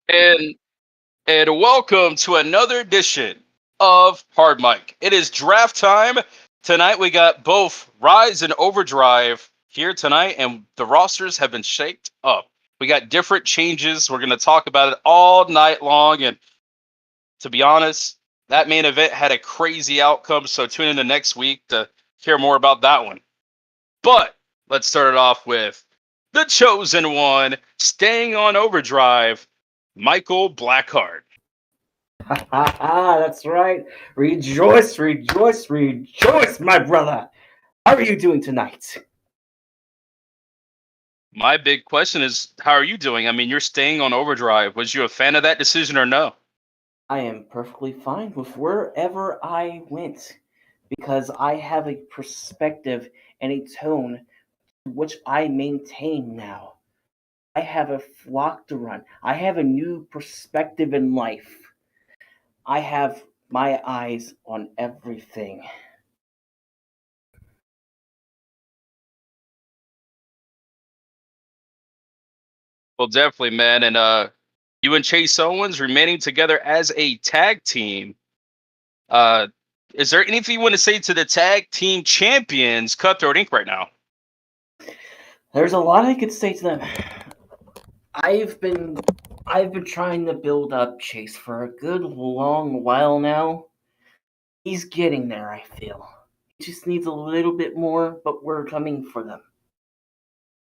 and and welcome to another edition of Hard Mic. It is draft time tonight. We got both Rise and Overdrive here tonight, and the rosters have been shaped up. We got different changes. We're going to talk about it all night long. And to be honest, that main event had a crazy outcome. So tune in the next week to hear more about that one. But let's start it off with the chosen one, staying on Overdrive, Michael Blackheart. That's right. Rejoice, rejoice, rejoice, my brother. How are you doing tonight? My big question is, how are you doing? I mean, you're staying on Overdrive. Was you a fan of that decision or no? I am perfectly fine with wherever I went because I have a perspective and a tone which I maintain now. I have a flock to run. I have a new perspective in life. I have my eyes on everything. Well, definitely, man. And you and Chase Owens remaining together as a tag team. Uh, is there anything you want to say to the tag team champions, Cutthroat Inc. right now? There's a lot I could say to them. I've been I've been trying to build up Chase for a good long while now. He's getting there, I feel. He just needs a little bit more, but we're coming for them.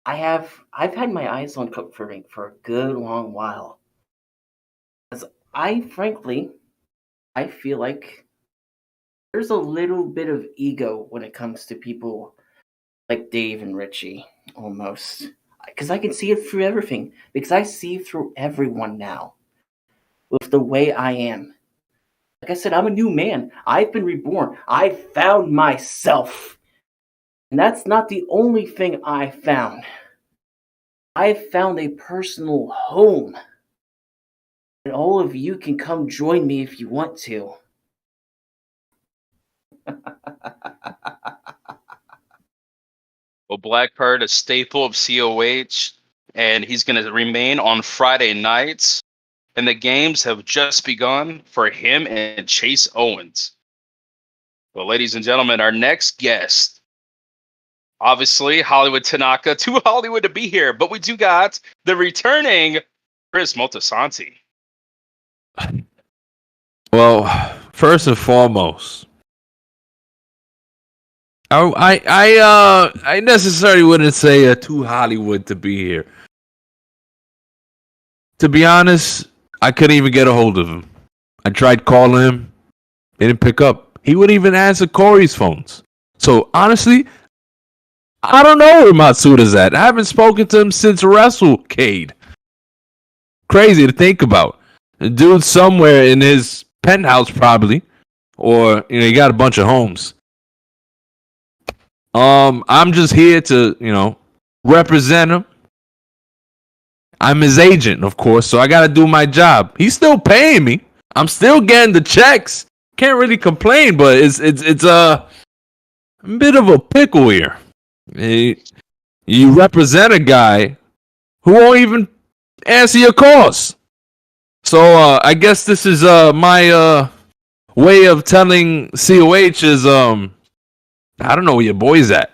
I've had my eyes on Comforting for a good long while. As I feel like there's a little bit of ego when it comes to people like Dave and Richie, almost. Because I can see it through everything. Because I see through everyone now with the way I am. Like I said, I'm a new man. I've been reborn. I found myself. And that's not the only thing I found. I found a personal home. And all of you can come join me if you want to. Well, Blackheart, a staple of COH, and he's going to remain on Friday nights. And the games have just begun for him and Chase Owens. Well, ladies and gentlemen, our next guest, obviously Hollywood Tanaka, too Hollywood to be here, but we do got the returning Chris Moltisanti. Well, first and foremost, I necessarily wouldn't say too Hollywood to be here. To be honest, I couldn't even get a hold of him. I tried calling him, he didn't pick up. He wouldn't even answer Corey's phones. So honestly, I don't know where Matsuda's at. I haven't spoken to him since WrestleCade. Crazy to think about. The dude's somewhere in his penthouse probably, or he got a bunch of homes. I'm just here to represent him. I'm his agent, of course, so I gotta do my job. He's still paying me. I'm still getting the checks. Can't really complain, but it's a bit of a pickle here. You represent a guy who won't even answer your calls. So I guess this is my way of telling COH is I don't know where your boy's at.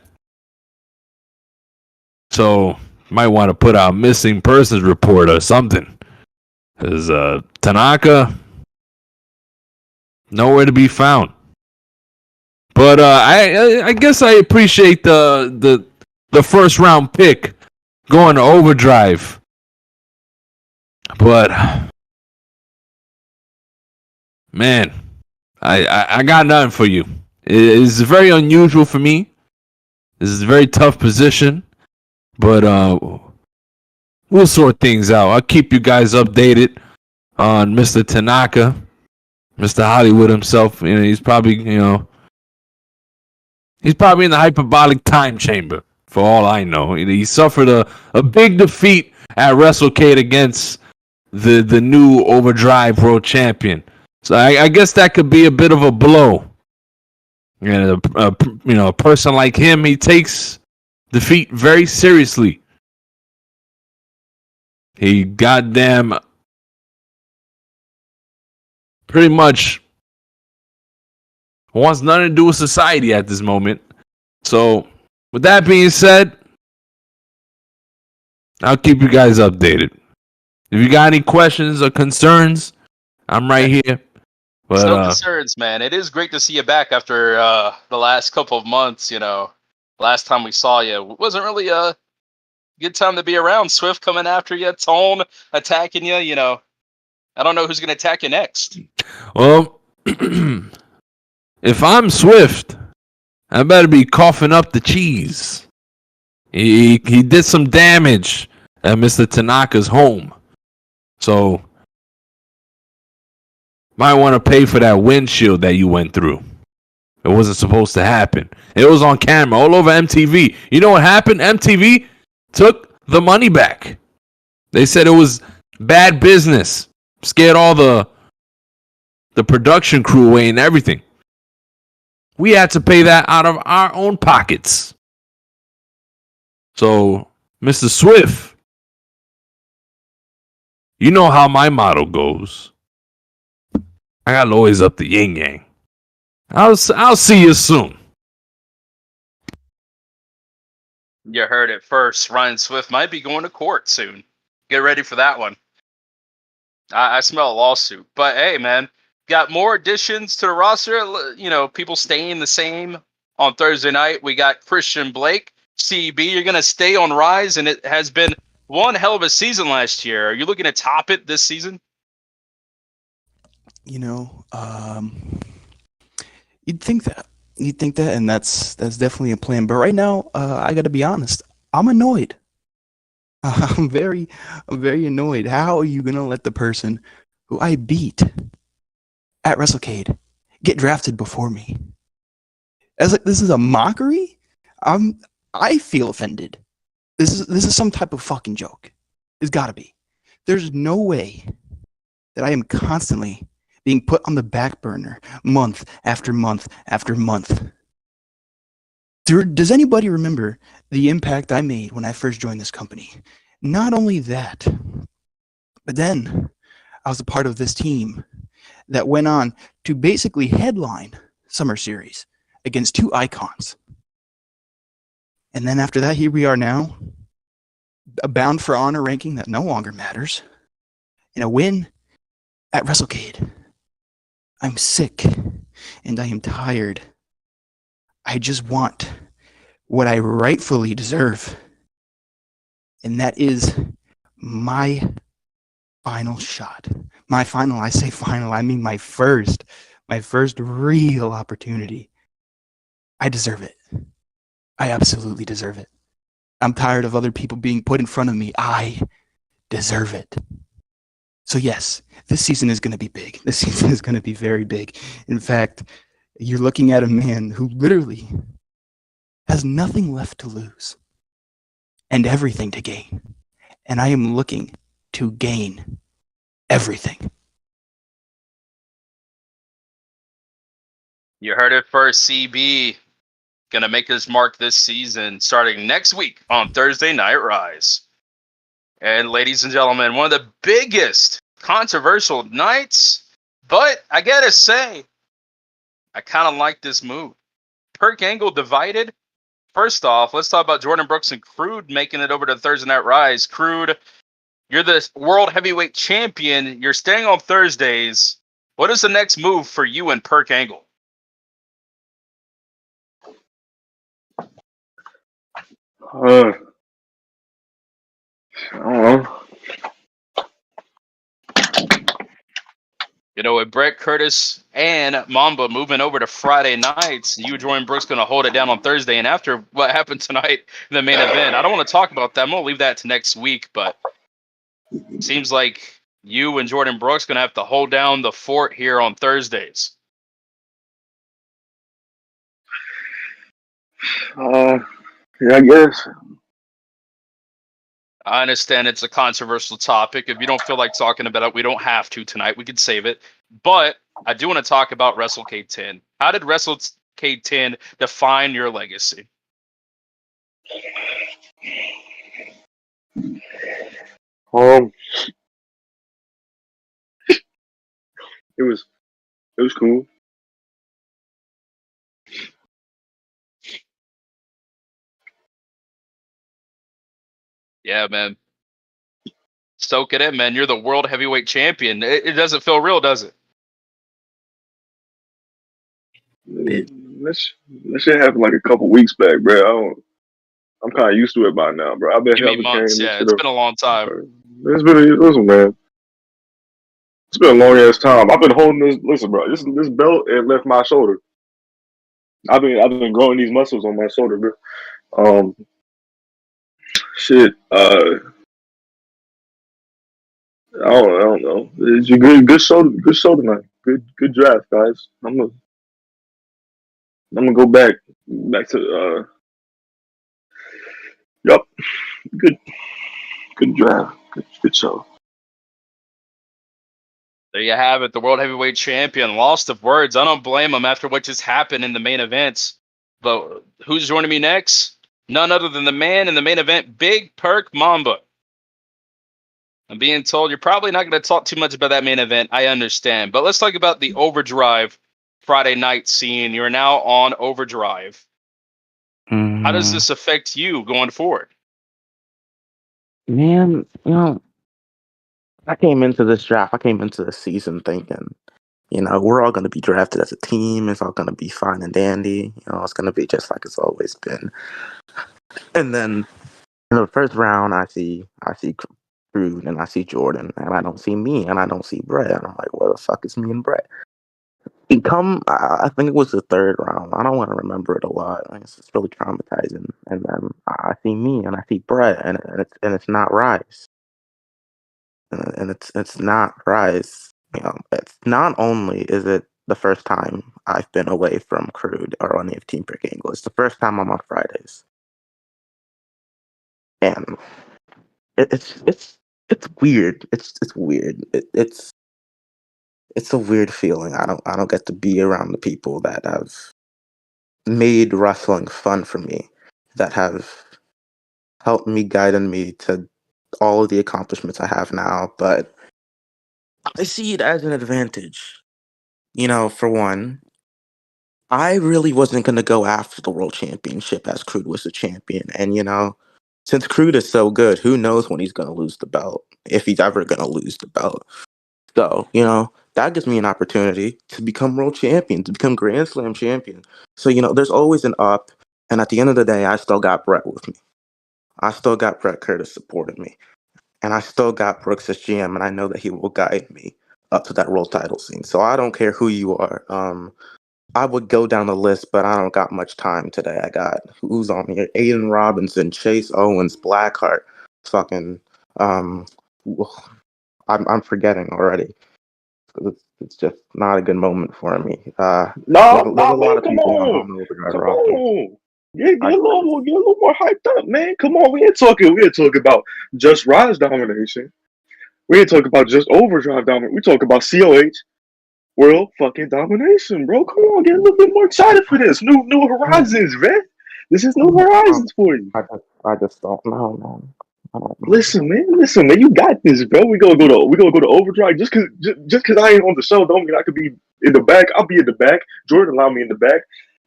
So might want to put out a missing persons report or something. Because Tanaka, nowhere to be found. But I guess I appreciate the first round pick going to Overdrive. But man, I got nothing for you. It's very unusual for me. This is a very tough position. But we'll sort things out. I'll keep you guys updated on Mr. Tanaka, Mr. Hollywood himself. He's probably in the hyperbolic time chamber. For all I know, he suffered a big defeat at WrestleCade against the new Overdrive World Champion. So I guess that could be a bit of a blow. And a person like him, he takes defeat very seriously. He goddamn pretty much wants nothing to do with society at this moment. So, with that being said, I'll keep you guys updated. If you got any questions or concerns, I'm right here. It's no But concerns, man. It is great to see you back after the last couple of months. Last time we saw you, it wasn't really a good time to be around. Swift coming after you, Tone attacking you. I don't know who's going to attack you next. well, if I'm Swift, I better be coughing up the cheese. He did some damage at Mr. Tanaka's home. So, might want to pay for that windshield that you went through. It wasn't supposed to happen. It was on camera all over MTV. You know what happened? MTV took the money back. They said it was bad business. Scared all the production crew away and everything. We had to pay that out of our own pockets. So, Mr. Swift, you know how my motto goes. I gotta always up the yin yang. I'll see you soon. You heard it first. Ryan Swift might be going to court soon. Get ready for that one. I smell a lawsuit. But hey, man, got more additions to the roster. People staying the same on Thursday night. We got Christian Blake, CB. You're going to stay on Rise, and it has been one hell of a season last year. Are you looking to top it this season? You'd think that. And that's definitely a plan. But right now, I got to be honest. I'm annoyed. I'm very annoyed. How are you gonna let the person who I beat at WrestleCade get drafted before me? This is a mockery. I feel offended. This is some type of fucking joke. It's gotta be. There's no way that I am constantly being put on the back burner month after month after month. Does anybody remember the impact I made when I first joined this company? Not only that, but then I was a part of this team that went on to basically headline Summer Series against two icons. And then after that, here we are now, a Bound for Honor ranking that no longer matters, and a win at WrestleCade. I'm sick and I am tired. I just want what I rightfully deserve. And that is my final shot. My final, I say final, I mean my first real opportunity. I deserve it. I absolutely deserve it. I'm tired of other people being put in front of me. I deserve it. So yes, this season is going to be big. This season is going to be very big. In fact, you're looking at a man who literally has nothing left to lose and everything to gain. And I am looking to gain everything. You heard it first, CB. Gonna make his mark this season, starting next week on Thursday Night Rise. And ladies and gentlemen, one of the biggest controversial nights, but I gotta say, I kind of like this move. Perk Angle divided. First off, let's talk about Jordan Brooks and Crude making it over to Thursday Night Rise. Crude, you're the world heavyweight champion. You're staying on Thursdays. What is the next move for you and Perk Angle? I don't know. With Brett Curtis and Mamba moving over to Friday nights, you, Jordan Brooks, going to hold it down on Thursday. And after what happened tonight in the main event, I don't want to talk about that. I'm going to leave that to next week. But it seems like you and Jordan Brooks going to have to hold down the fort here on Thursdays. Yeah, I guess. I understand it's a controversial topic. If you don't feel like talking about it, we don't have to tonight. We could save it. But I do want to talk about WrestleCade 10. How did WrestleCade 10 define your legacy? It was It was cool. Yeah, man. Soak it in, man. You're the world heavyweight champion. It doesn't feel real, does it? That shit happened like a couple weeks back, bro. I'm kind of used to it by now, bro. I've been You mean months? came. This Yeah, shit it's been a long time. It's been listen, man. It's been a long ass time. I've been holding this. Listen, bro. This belt it left my shoulder. I've been growing these muscles on my shoulder, bro. Shit. I don't know. It's a good show tonight. Good draft, guys. I'm gonna go back to yup. Good draft. Good show. There you have it. The world heavyweight champion. Lost of words. I don't blame him after what just happened in the main events. But who's joining me next? None other than the man in the main event, Big Perk Mamba. I'm being told you're probably not going to talk too much about that main event. I understand. But let's talk about the Overdrive Friday night scene. You're now on Overdrive. How does this affect you going forward? Man, I came into this draft, I came into the season thinking, we're all going to be drafted as a team. It's all going to be fine and dandy. It's going to be just like it's always been. And then in the first round, I see Crude and I see Jordan, and I don't see me and I don't see Brett. And I'm like, where the fuck is me and Brett? I think it was the third round. I don't want to remember it a lot. It's really traumatizing. And then I see me and I see Brett, and it's not Rise. And it's not Rise. It's not only is it the first time I've been away from Crude or any of Team Brick Angle, it's the first time I'm on Fridays, and it's weird. It's weird. It's a weird feeling. I don't get to be around the people that have made wrestling fun for me, that have helped me, guided me to all of the accomplishments I have now, but I see it as an advantage. For one, I really wasn't going to go after the world championship as Crude was the champion. And, since Crude is so good, who knows when he's going to lose the belt, if he's ever going to lose the belt. So, that gives me an opportunity to become world champion, to become Grand Slam champion. So, there's always an up. And at the end of the day, I still got Brett with me. I still got Brett Curtis supporting me. And I still got Brooks as GM, and I know that he will guide me up to that world title scene. So I don't care who you are. I would go down the list, but I don't got much time today. I got who's on here: Aiden Robinson, Chase Owens, Blackheart, fucking. I'm forgetting already. It's just not a good moment for me. No, there's a lot man, of come people on. on the Overdrive Come roster. on. Get a little more hyped up, man. Come on, we ain't talking about just Rise domination. We ain't talking about just Overdrive domination. We talk about COH world fucking domination, bro. Come on, get a little bit more excited for this. New horizons, man. This is new horizons for you. I just don't know, man. I don't know. Listen, man, you got this, bro. We gonna go to Overdrive. Just cause I ain't on the show, don't mean I could be in the back. I'll be in the back. Jordan allow me in the back.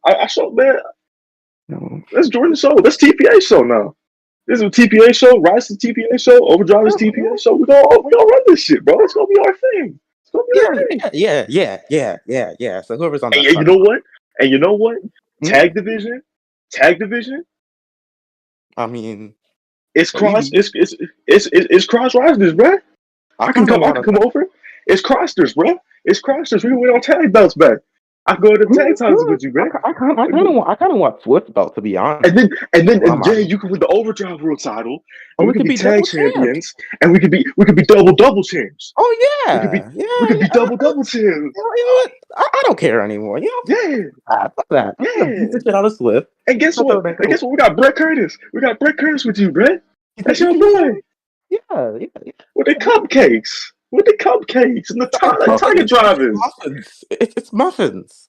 I show, man. That's Jordan's show. That's TPA show now. This is a TPA show. Rise is TPA show. Overdrive is TPA show. We gonna run this shit, bro. It's gonna be our thing. It's gonna be our thing. Yeah. So whoever's on that. And you know what? Tag division. I mean, It's cross. It's cross rosters, bro. I can come over. It's crosters, bro. It's crosters. We can win our tag belts back. I can go to the tag titles with you, bro. I kind of want Swift belt, to be honest. And then you can win the Overdrive World title. And we could be tag champions, champs. and we could be double champs. Oh yeah, we could be double champs. You know what? I don't care anymore. Fuck that. Beat the shit out of Swift. And guess what? We got Brett Curtis. We got Brett Curtis with you, Brett. That's your boy. Yeah. With the cupcakes. And the Tiger drivers. It's muffins.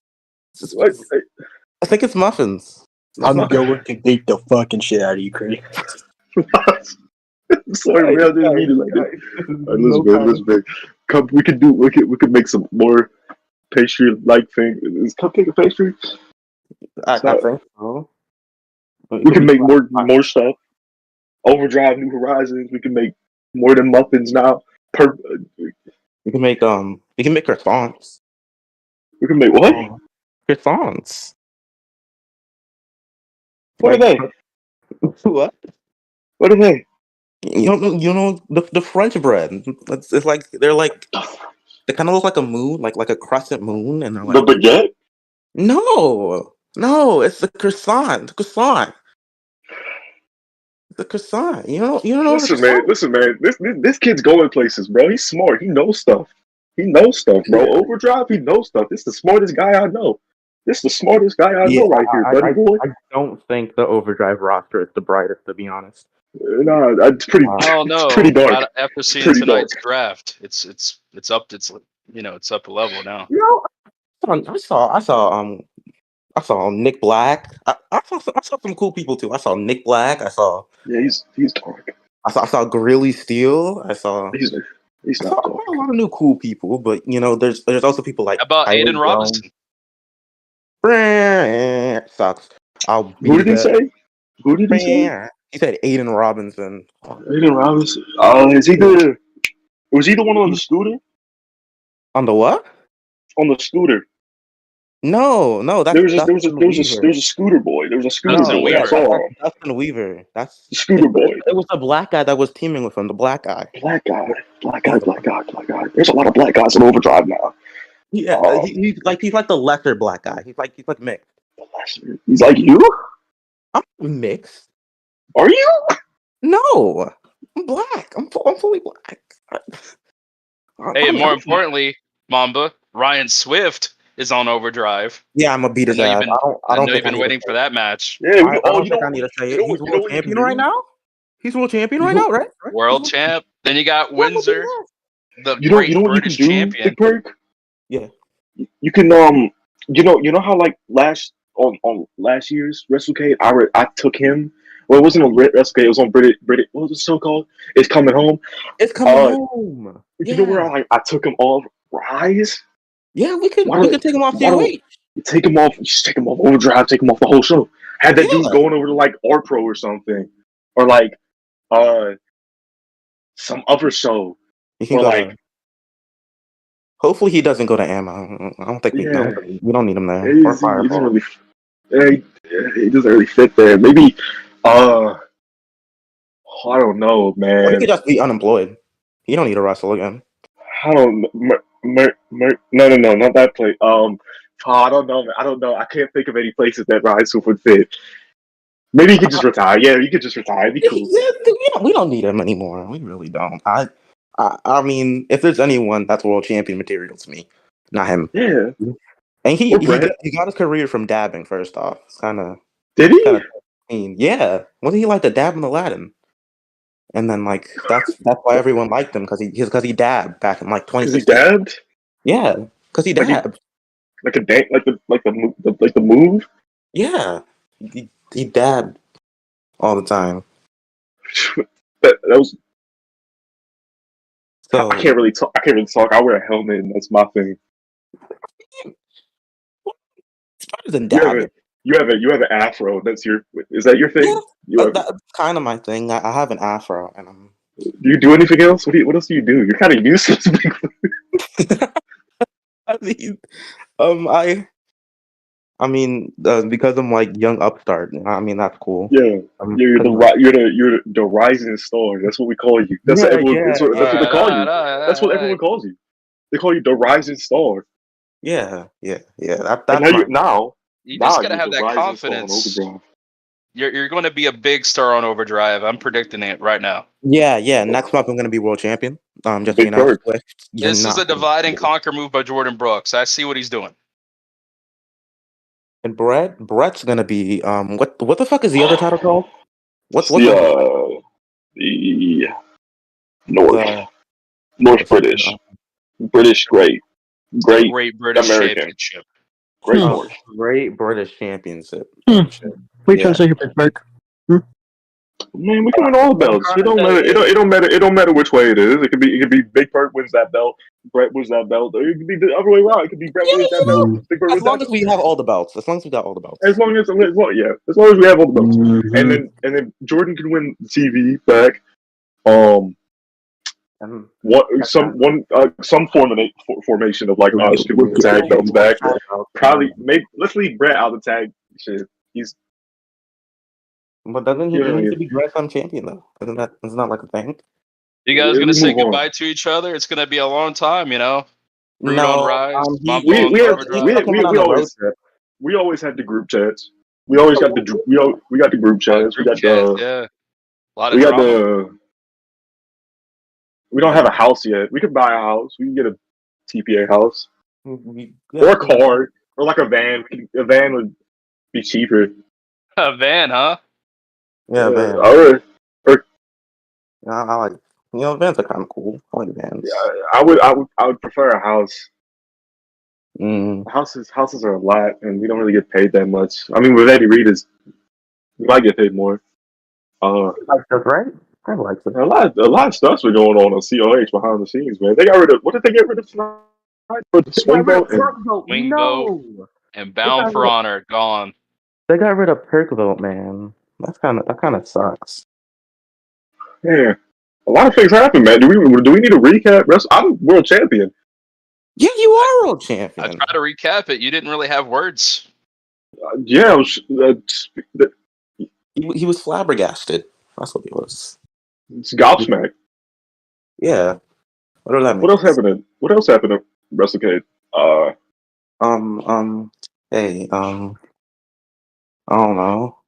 I think it's muffins. I'm going to beat the fucking shit out of you, Chris. Sorry, man. I didn't mean it like that. Elizabeth. We could make some more pastry-like thing. Is cupcake a pastry? I It's not. think so. We can make more stuff. Overdrive New Horizons. We can make more than muffins now. We can make croissants. We can make what? Croissants. What are they? What? What are they? You know the French bread. It's like they kind of look like a moon, like a crescent moon, and they're The like baguette? no, it's the croissant. The croissant. The croissant. You don't know the Listen, man. croissant. Listen, man. This kid's going places, bro. He's smart. He knows stuff. He knows stuff, bro. Yeah. Overdrive. He knows stuff. This is the smartest guy I know. This is the smartest guy I know right here, buddy boy. I don't think the Overdrive roster is the brightest, to be honest. Nah, it's pretty. Wow. I don't know. It's pretty dark. After seeing Pretty tonight's dark. draft, it's up. It's it's up a level now. I saw Nick Black. I saw some cool people too. I saw Nick Black. Yeah, he's dark. I saw Grilly Steele. He's I not saw dark. a lot of new cool people, but there's also people like How about Tyler Aiden Robinson? Jones. Sucks. I'll Who did he be say? Who did he say? He said Aiden Robinson. Aiden Robinson. Is he was he the one on the scooter? On the what? On the scooter. No, that's There was Dustin Weaver. a scooter boy. There was a scooter Dustin boy. I Weaver. saw him. That's Dustin Weaver. That's The scooter boy. It was the black guy that was teaming with him. The black guy. Black guy. There's a lot of black guys in Overdrive now. Yeah, Oh. he's like the lesser black guy. He's like mixed. He's like, you? I'm mixed. Are you? No, I'm black. I'm fully black. Hey, and more importantly, Mamba, Ryan Swift is on Overdrive. Yeah, I'm gonna beat his I know ass. you've been- I don't know think you've been waiting for that match. Yeah. I don't think I need to say it. He's world champion right now. He's world champion right now, right? World champ. Then you got Windsor, the You know great what you can British do, champion. Big Perk? Yeah. You can you know how like on last year's WrestleCade I took him. Well, it wasn't on WrestleCade. It was on British. What was the show called? It's Coming Home. It's coming home. You know where I took him off Rise? Yeah, we can take him off why don't- COH. Take him off. Just take him off Overdrive. Take him off the whole show. Had that dude Yeah. going over to like R Pro or something, or like some other show. He can Or go like to, hopefully he doesn't go to Ammo. I don't think we don't need him there. he Or doesn't Fireball. really. He doesn't really fit there. Maybe I don't know, Or he man. could just be unemployed. He don't need to wrestle again. I don't know. No, not that place. I don't know, man. I don't know. I can't think of any places that Rise would fit. Maybe he could just retire. Yeah, he could just retire. It'd be cool. Yeah, we don't need him anymore. We really don't. I mean, if there's anyone that's world champion material to me, not him. Yeah. And he Or Brett. got his career from dabbing. First off, kind of. Did he? Yeah, wasn't he like the dab in Aladdin? And then like that's why everyone liked him because he dabbed back in like Because he 2016. dabbed? Yeah, because he Like he- dabbed. Like a dance, like the move? Yeah, he dabbed all the time. that was. So I can't really talk. I wear a helmet, and that's my thing. it's better than dabbing. You have an afro. Is that your thing? Yeah, You have, that's kind of my thing. I have an afro, and I'm. do you do anything else? What else do you do? You're kind of useless. I mean, I mean, because I'm like young upstart. I mean, that's cool. Yeah, you're the rising star. That's what we call you. That's what everyone. That's what they call you. That's what everyone calls you. They call you the rising star. Yeah. That's And now You now just gotta you're have the that rising confidence. star on Overdrive. You're going to be a big star on Overdrive. I'm predicting it right now. Yeah. Next month I'm gonna be world champion. Just Big bird. This is a divide and conquer move by Jordan Brooks. I see what he's doing. And Brett's gonna be what the fuck is the other title called? What's the North British great Great British American. Championship. Great Hmm. North. Great British Championship. What are you Yeah. trying to say here, Big Bird? Man, we can win all the belts. It don't matter. It don't matter. It don't matter which way it is. It could be Big Perk wins that belt. Brett wins that belt. Or it could be the other way around. It could be Brett wins that belt. Big Perk As wins long that as we have all the belts. As long as we got all the belts. As long as we have all the belts, and then Jordan can win the TV back. Some formation of like us can win the tag belts back. Probably maybe let's leave Brett out of the tag shit. He's But doesn't he need to be Grand Slam champion though? Isn't that like a thing? You guys gonna say goodbye to each other? It's gonna be a long time, you know. Brood on Rise, we always had the group chats. We always got the group chats. We got a lot of drama. We don't have a house yet. We could buy a house. We can get a TPA house or a car or like a van. A van would be cheaper. A van, huh? Yeah, van. Or I like vans are kind of cool. I like vans. Yeah, I would prefer a house. Mm. Houses are a lot, and we don't really get paid that much. I mean, with Eddie Reed, we might get paid more. That's right. I like it. A lot of stuff's been going on COH behind the scenes, man. They got rid of what did they get rid of tonight? The swing vote and Bound for Honor gone. They got rid of Perk vote, man. That kind of sucks. Yeah, a lot of things happen, man. Do we need to recap? I'm world champion. Yeah, you are world champion. I tried to recap it. You didn't really have words. Yeah, he was flabbergasted. That's what he was. It's gobsmacked. Yeah. What does that mean? What else happened at WrestleCade? Hey, I don't know.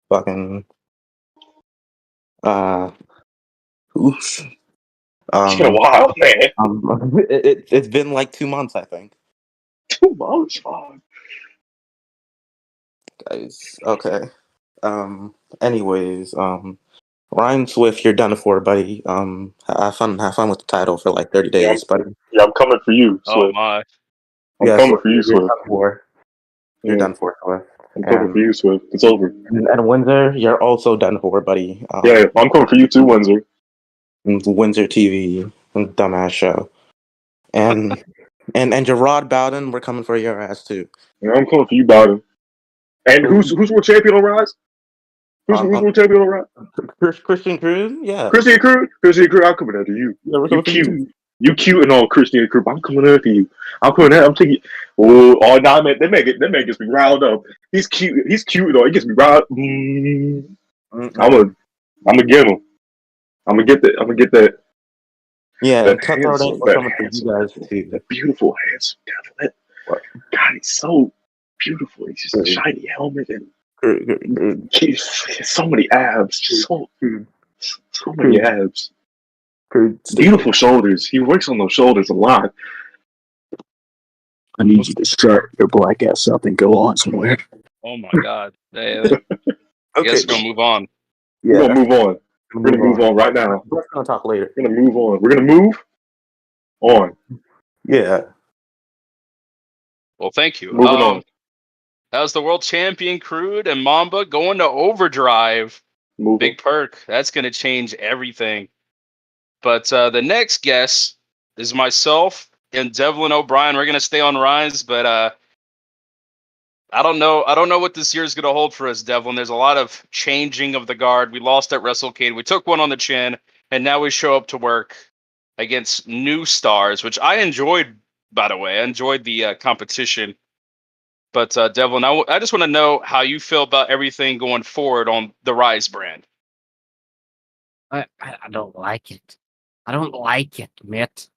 Fucking oof. It's been a while, man. It's been like 2 months, I think. 2 months, guys. Okay. Anyways, Ryan Swift, you're done for, buddy. Have fun with the title for like 30 days, buddy. Yeah, I'm coming for you, Swift. Oh my. I'm coming for you, Swift. You're done for, Swift. I'm coming for you, Swift. It's over. And Windsor, you're also done for, buddy. Yeah, I'm coming for you too, Windsor. Windsor TV, dumbass show. And Gerard Bowden, we're coming for your ass too. Yeah, I'm coming for you, Bowden. And who's world champion on Rise? Who's world champion on Rise? Christian Cruz, yeah. Christian Cruz, I'm coming after you. Yeah, you cute. You cute and all, Christian Cruz. I'm coming after you. I'm taking. Oh, nah, man, that man gets me riled up. He's cute. He's cute and all. He gets me riled. I'm gonna get him. I'm gonna get that. Yeah, that beautiful, handsome devil. God, he's so beautiful. He's just a shiny helmet and he's so many abs. Just so many abs. Beautiful shoulders. He works on those shoulders a lot. I need you to shut your black ass up and go on somewhere. Oh my god. I guess we're gonna move on. Yeah. We're gonna move on. We're gonna move on right now. We're gonna talk later. We're gonna move on. We're gonna move on. Yeah. Well, thank you. Moving on. That was the world champion Crude and Mamba going to overdrive. Big perk. That's gonna change everything. But the next guest is myself and Devlin O'Brien. We're gonna stay on Rise, but I don't know what this year is gonna hold for us, Devlin. There's a lot of changing of the guard. We lost at WrestleCade. We took one on the chin, and now we show up to work against new stars, which I enjoyed, by the way. I enjoyed the competition. But Devlin, I just want to know how you feel about everything going forward on the Rise brand. I don't like it. I don't like it, mate.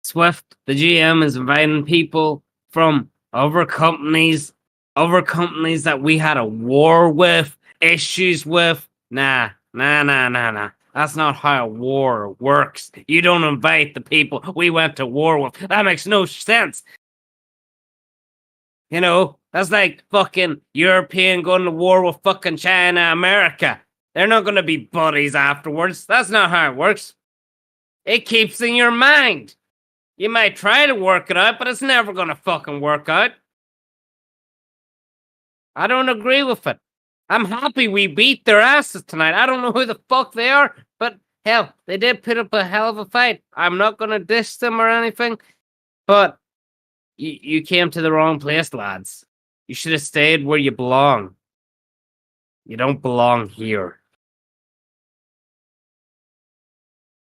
Swift, the GM, is inviting people from other companies that we had a war with, issues with. Nah. That's not how a war works. You don't invite the people we went to war with. That makes no sense. You know, that's like fucking European going to war with fucking China, America. They're not going to be buddies afterwards. That's not how it works. It keeps in your mind. You might try to work it out, but it's never going to fucking work out. I don't agree with it. I'm happy we beat their asses tonight. I don't know who the fuck they are, but hell, they did put up a hell of a fight. I'm not gonna diss them or anything, but you came to the wrong place, lads. You should have stayed where you belong. You don't belong here.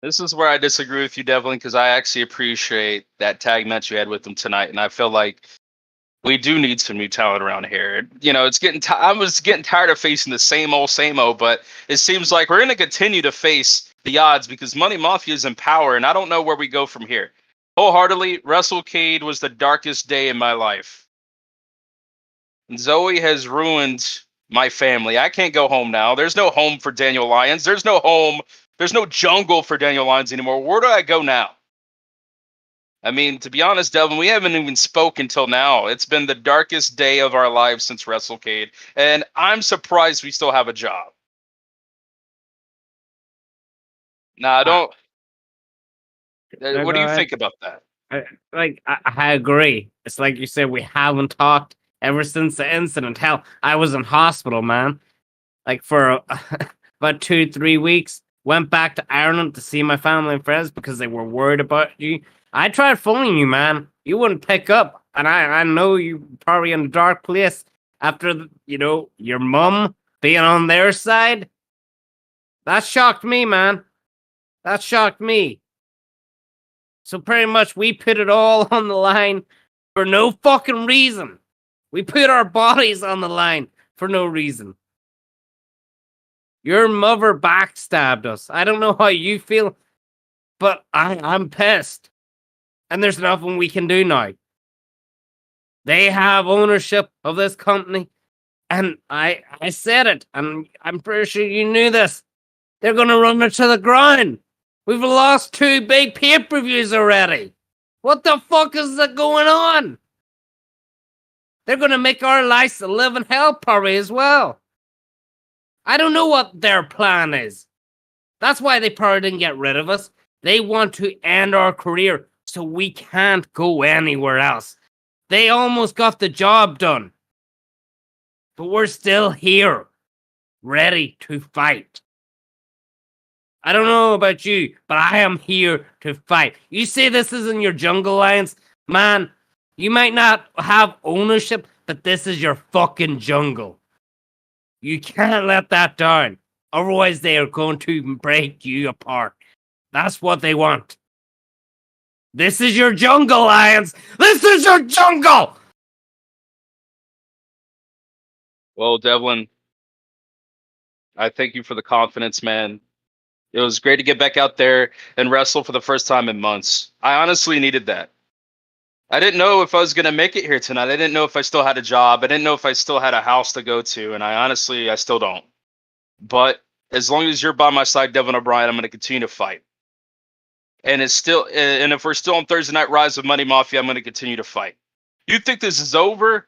This is where I disagree with you, Devlin, because I actually appreciate that tag match you had with them tonight, and I feel like we do need some new talent around here. You know, it's getting. I was getting tired of facing the same old, but it seems like we're going to continue to face the odds because Money Mafia is in power, and I don't know where we go from here. Wholeheartedly, WrestleCade was the darkest day in my life. And Zoe has ruined my family. I can't go home now. There's no home for Daniel Lyons. There's no home. There's no jungle for Daniel Lyons anymore. Where do I go now? I mean, to be honest, Devin, we haven't even spoken till now. It's been the darkest day of our lives since WrestleCade, and I'm surprised we still have a job. Nah, I don't. What do you think about that? I agree. It's like you said, we haven't talked ever since the incident. Hell, I was in hospital, man. Like for about 2-3 weeks. Went back to Ireland to see my family and friends because they were worried about you. I tried phoning you, man. You wouldn't pick up. And I know you probably in a dark place after, your mum being on their side. That shocked me, man. That shocked me. So pretty much we put it all on the line for no fucking reason. We put our bodies on the line for no reason. Your mother backstabbed us. I don't know how you feel, but I'm pissed. And there's nothing we can do now. They have ownership of this company. And I said it, and I'm pretty sure you knew this. They're going to run it to the ground. We've lost 2 big pay-per-views already. What the fuck is that going on? They're going to make our lives a living hell probably as well. I don't know what their plan is. That's why they probably didn't get rid of us. They want to end our career so we can't go anywhere else. They almost got the job done. But we're still here, ready to fight. I don't know about you, but I am here to fight. You say this isn't your Jungle Alliance? Man, you might not have ownership, but this is your fucking jungle. You can't let that down. Otherwise, they are going to break you apart. That's what they want. This is your Jungle Alliance. This is your jungle. Well, Devlin, I thank you for the confidence, man. It was great to get back out there and wrestle for the first time in months. I honestly needed that. I didn't know if I was going to make it here tonight. I didn't know if I still had a job. I didn't know if I still had a house to go to. And I still don't. But as long as you're by my side, Devin O'Brien, I'm going to continue to fight. And if we're still on Thursday Night Rise with Money Mafia, I'm going to continue to fight. You think this is over?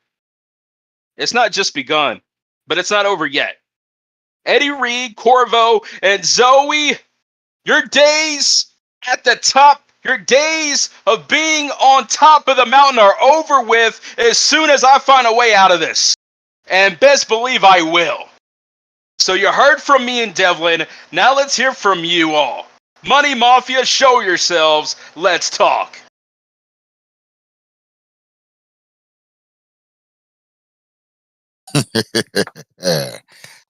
It's not just begun, but it's not over yet. Eddie Reed, Corvo, and Zoe, your days at the top, your days of being on top of the mountain are over with as soon as I find a way out of this. And best believe I will. So you heard from me and Devlin. Now let's hear from you all. Money Mafia, show yourselves. Let's talk.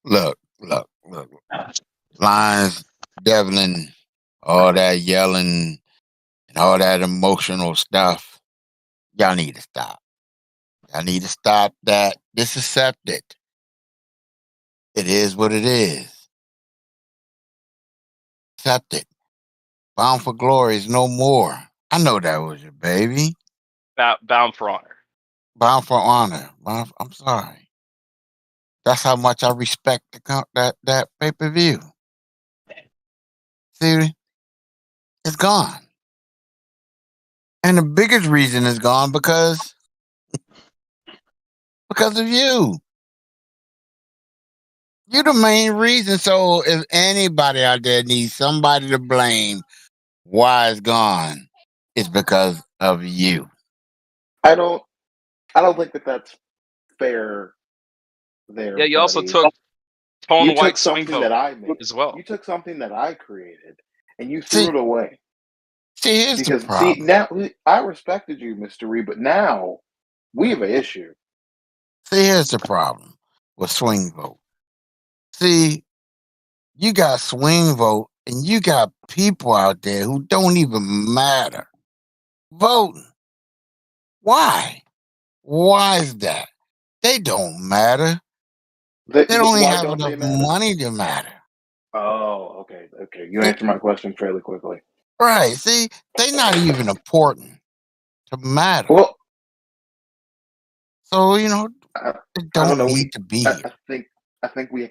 Look. Lions, Devlin, all that yelling and all that emotional stuff. Y'all need to stop. Y'all need to stop that. Just accept it. It is what it is. Accept it. Bound for Glory is no more. I know that was your baby. Bound for Honor. Bound for Honor. I'm sorry. That's how much I respect that pay-per-view. See, it's gone. And the biggest reason it's gone because of you. You're the main reason. So if anybody out there needs somebody to blame why it's gone, it's because of you. I don't think that that's fair there. Yeah, you also buddy. took Tone You took White swing something that vote I made. as well. You took something that I created, and you threw See, it away. here's the Because problem. now I respected you, Mr. Reed, but now we have an issue. See, here's the problem with swing vote. See, you got swing vote, and you got people out there who don't even matter voting. Why? Why is that? They don't matter. They don't even Why have don't they enough matter? money to matter. Oh, okay. You answered my question fairly quickly. Right. See, they're not even important to matter. Well, So, I, they I don't don't know. need to be I, here. I think we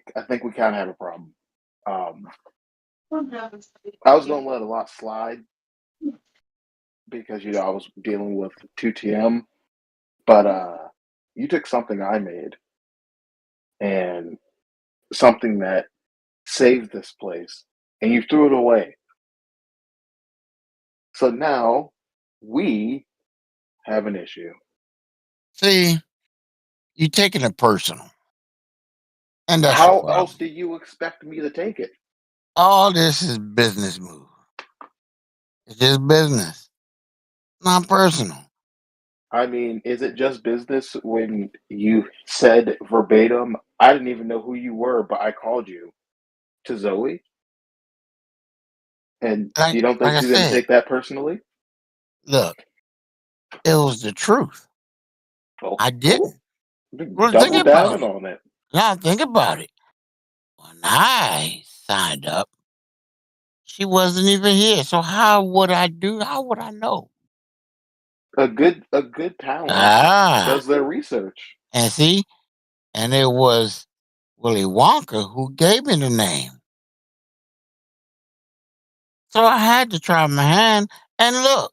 kind of have a problem. I was going to let a lot slide because I was dealing with 2TM, but you took something I made and something that saved this place, and you threw it away. So now we have an issue. See, you're taking it personal. And that's the How problem. else do you expect me to take it? All this is business move. It's just business, not personal. I mean, is it just business when you said verbatim, I didn't even know who you were, but I called you to Zoe? And you don't Like think I she's going to said, take that personally? look, it was the truth. Oh, I didn't. Well, think double about down it. on it. Now think about it. When I signed up, she wasn't even here. So how would I do? How would I know? A good talent Ah, does their research. and see, and it was Willy Wonka who gave me the name. So I had to try my hand and look.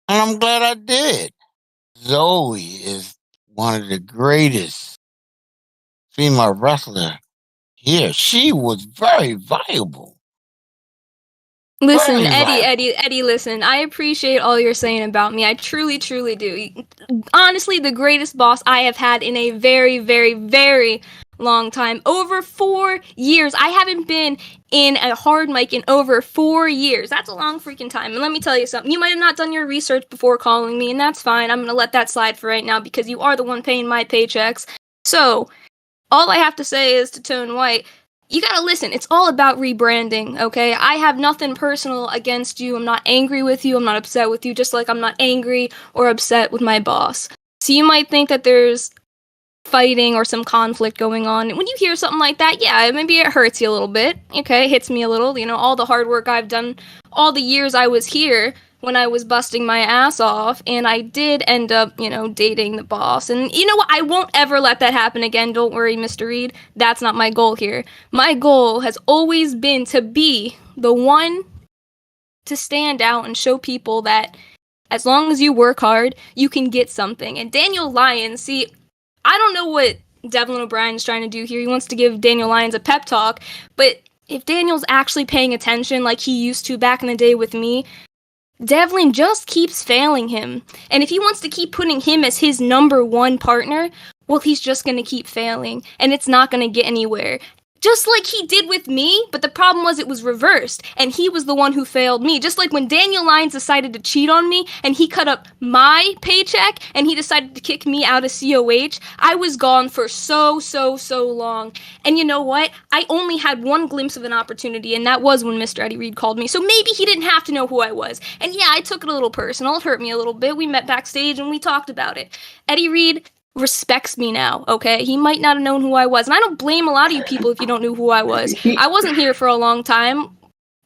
And I'm glad I did. Zoe is one of the greatest female wrestler here. She was very valuable. Listen, Very valuable. Eddie, listen. I appreciate all you're saying about me. I truly, truly do. Honestly, the greatest boss I have had in a very, very, very long time. Over 4 years. I haven't been in a hard mic in over 4 years. That's a long freaking time. And let me tell you something. You might have not done your research before calling me, and that's fine. I'm going to let that slide for right now because you are the one paying my paychecks. So, all I have to say is to Tone White, you gotta listen. It's all about rebranding, okay? I have nothing personal against you. I'm not angry with you. I'm not upset with you, just like I'm not angry or upset with my boss. So you might think that there's fighting or some conflict going on. When you hear something like that, yeah, maybe it hurts you a little bit. Okay, it hits me a little. All the hard work I've done, all the years I was here when I was busting my ass off, and I did end up, dating the boss. And you know what? I won't ever let that happen again. Don't worry, Mr. Reed. That's not my goal here. My goal has always been to be the one to stand out and show people that as long as you work hard, you can get something. And Daniel Lyons, see, I don't know what Devlin O'Brien's trying to do here. He wants to give Daniel Lyons a pep talk, but if Daniel's actually paying attention like he used to back in the day with me, Devlin just keeps failing him. And if he wants to keep putting him as his number one partner, well, he's just going to keep failing, and it's not going to get anywhere. Just like he did with me, but the problem was it was reversed, and he was the one who failed me. Just like when Daniel Lyons decided to cheat on me, and he cut up my paycheck, and he decided to kick me out of COH, I was gone for so long. And you know what? I only had one glimpse of an opportunity, and that was when Mr. Eddie Reed called me. So maybe he didn't have to know who I was. And yeah, I took it a little personal. It hurt me a little bit. We met backstage, and we talked about it. Eddie Reed respects me now, okay? He might not have known who I was. And I don't blame a lot of you people if you don't know who I was. I wasn't here for a long time.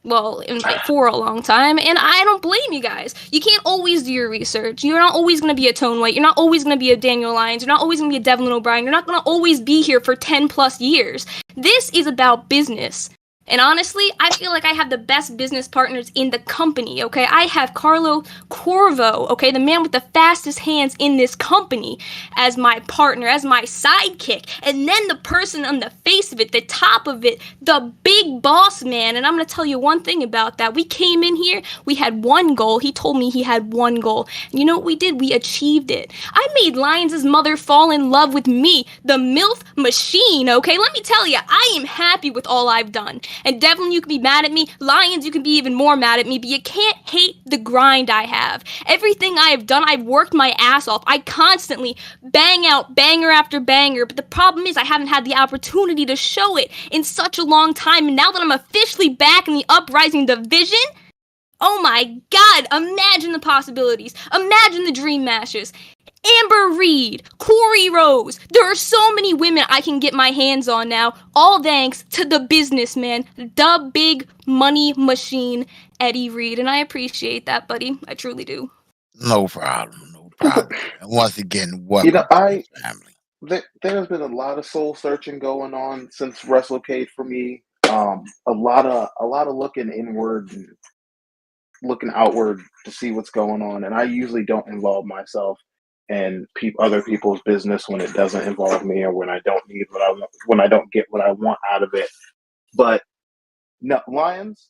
Well, for a long time. And I don't blame you guys. You can't always do your research. You're not always going to be a Tone White. You're not always going to be a Daniel Lyons. You're not always going to be a Devlin O'Brien. You're not going to always be here for 10 plus years. This is about business. And honestly, I feel like I have the best business partners in the company, okay? I have Carlo Corvo, okay, the man with the fastest hands in this company, as my partner, as my sidekick. And then the person on the face of it, the top of it, the big boss man. And I'm gonna tell you one thing about that. We came in here, we had one goal. He told me he had one goal. And you know what we did? We achieved it. I made Lions' mother fall in love with me, the MILF machine, okay? Let me tell you, I am happy with all I've done. And Devlin, you can be mad at me. Lions, you can be even more mad at me, but you can't hate the grind I have. Everything I have done, I've worked my ass off. I constantly bang out banger after banger, but the problem is I haven't had the opportunity to show it in such a long time, and now that I'm officially back in the Uprising division, oh my god, imagine the possibilities. Imagine the dream matches. Amber Reed, Corey Rose. There are so many women I can get my hands on now, all thanks to the businessman, the big money machine, Eddie Reed. And I appreciate that, buddy. I truly do. No problem. No problem. And once again, welcome You know, to the family. there's been a lot of soul searching going on since WrestleCade for me. A lot of looking inward and looking outward to see what's going on, and I usually don't involve myself in other people's business when it doesn't involve me, or when I don't need what I want, when I don't get what I want out of it. But no, Lions.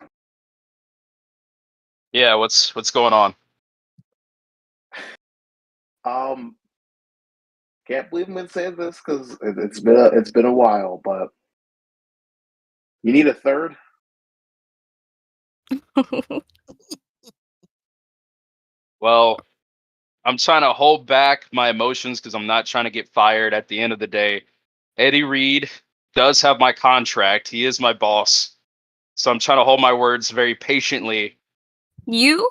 Yeah, what's going on? Can't believe I'm gonna say this because it's been a while, but you need a third. Well, I'm trying to hold back my emotions because I'm not trying to get fired at the end of the day. Eddie Reed does have my contract. He is my boss. So I'm trying to hold my words very patiently. You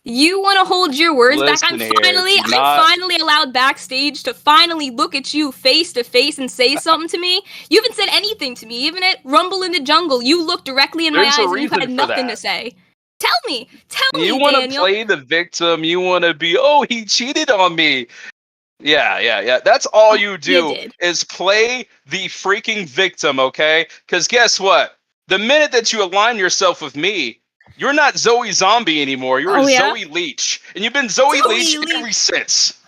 want to hold your words back? Listen I'm here, finally allowed backstage to finally look at you face to face and say something to me. You haven't said anything to me, even at Rumble in the Jungle. You looked directly in my There's a eyes and you reason had for nothing that. to say. Tell me, You want to Daniel. play the victim. You want to be, oh, he cheated on me. Yeah. That's all you do did. is play the freaking victim, okay? Because guess what? The minute that you align yourself with me, you're not Zoe Zombie anymore. You're Oh, yeah? Zoe Leech. And you've been Zoe Leech Leech. ever since.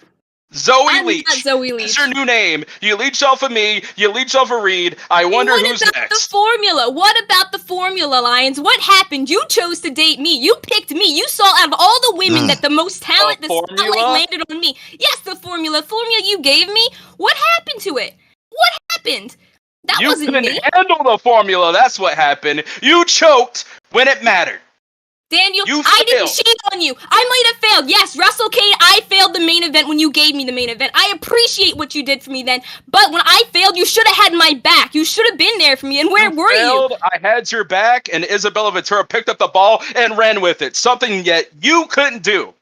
Zoe I'm Leech. not Zoe Leech. That's your new name. You leech off of me. You leech off of Reed. I wonder What who's about next. the formula? What about the formula, Lions? What happened? You chose to date me. You picked me. You saw out of all the women that the most talent, the spotlight landed on me. Yes, the formula. Formula you gave me. What happened to it? What happened? That You wasn't couldn't me. handle the formula. That's what happened. You choked when it mattered. Daniel, You I didn't failed. cheat on you. I might have failed. Yes, WrestleCade, I failed the main event when you gave me the main event. I appreciate what you did for me then. But when I failed, you should have had my back. You should have been there for me. And where were you? I had your back, and Isabella Ventura picked up the ball and ran with it. Something yet you couldn't do.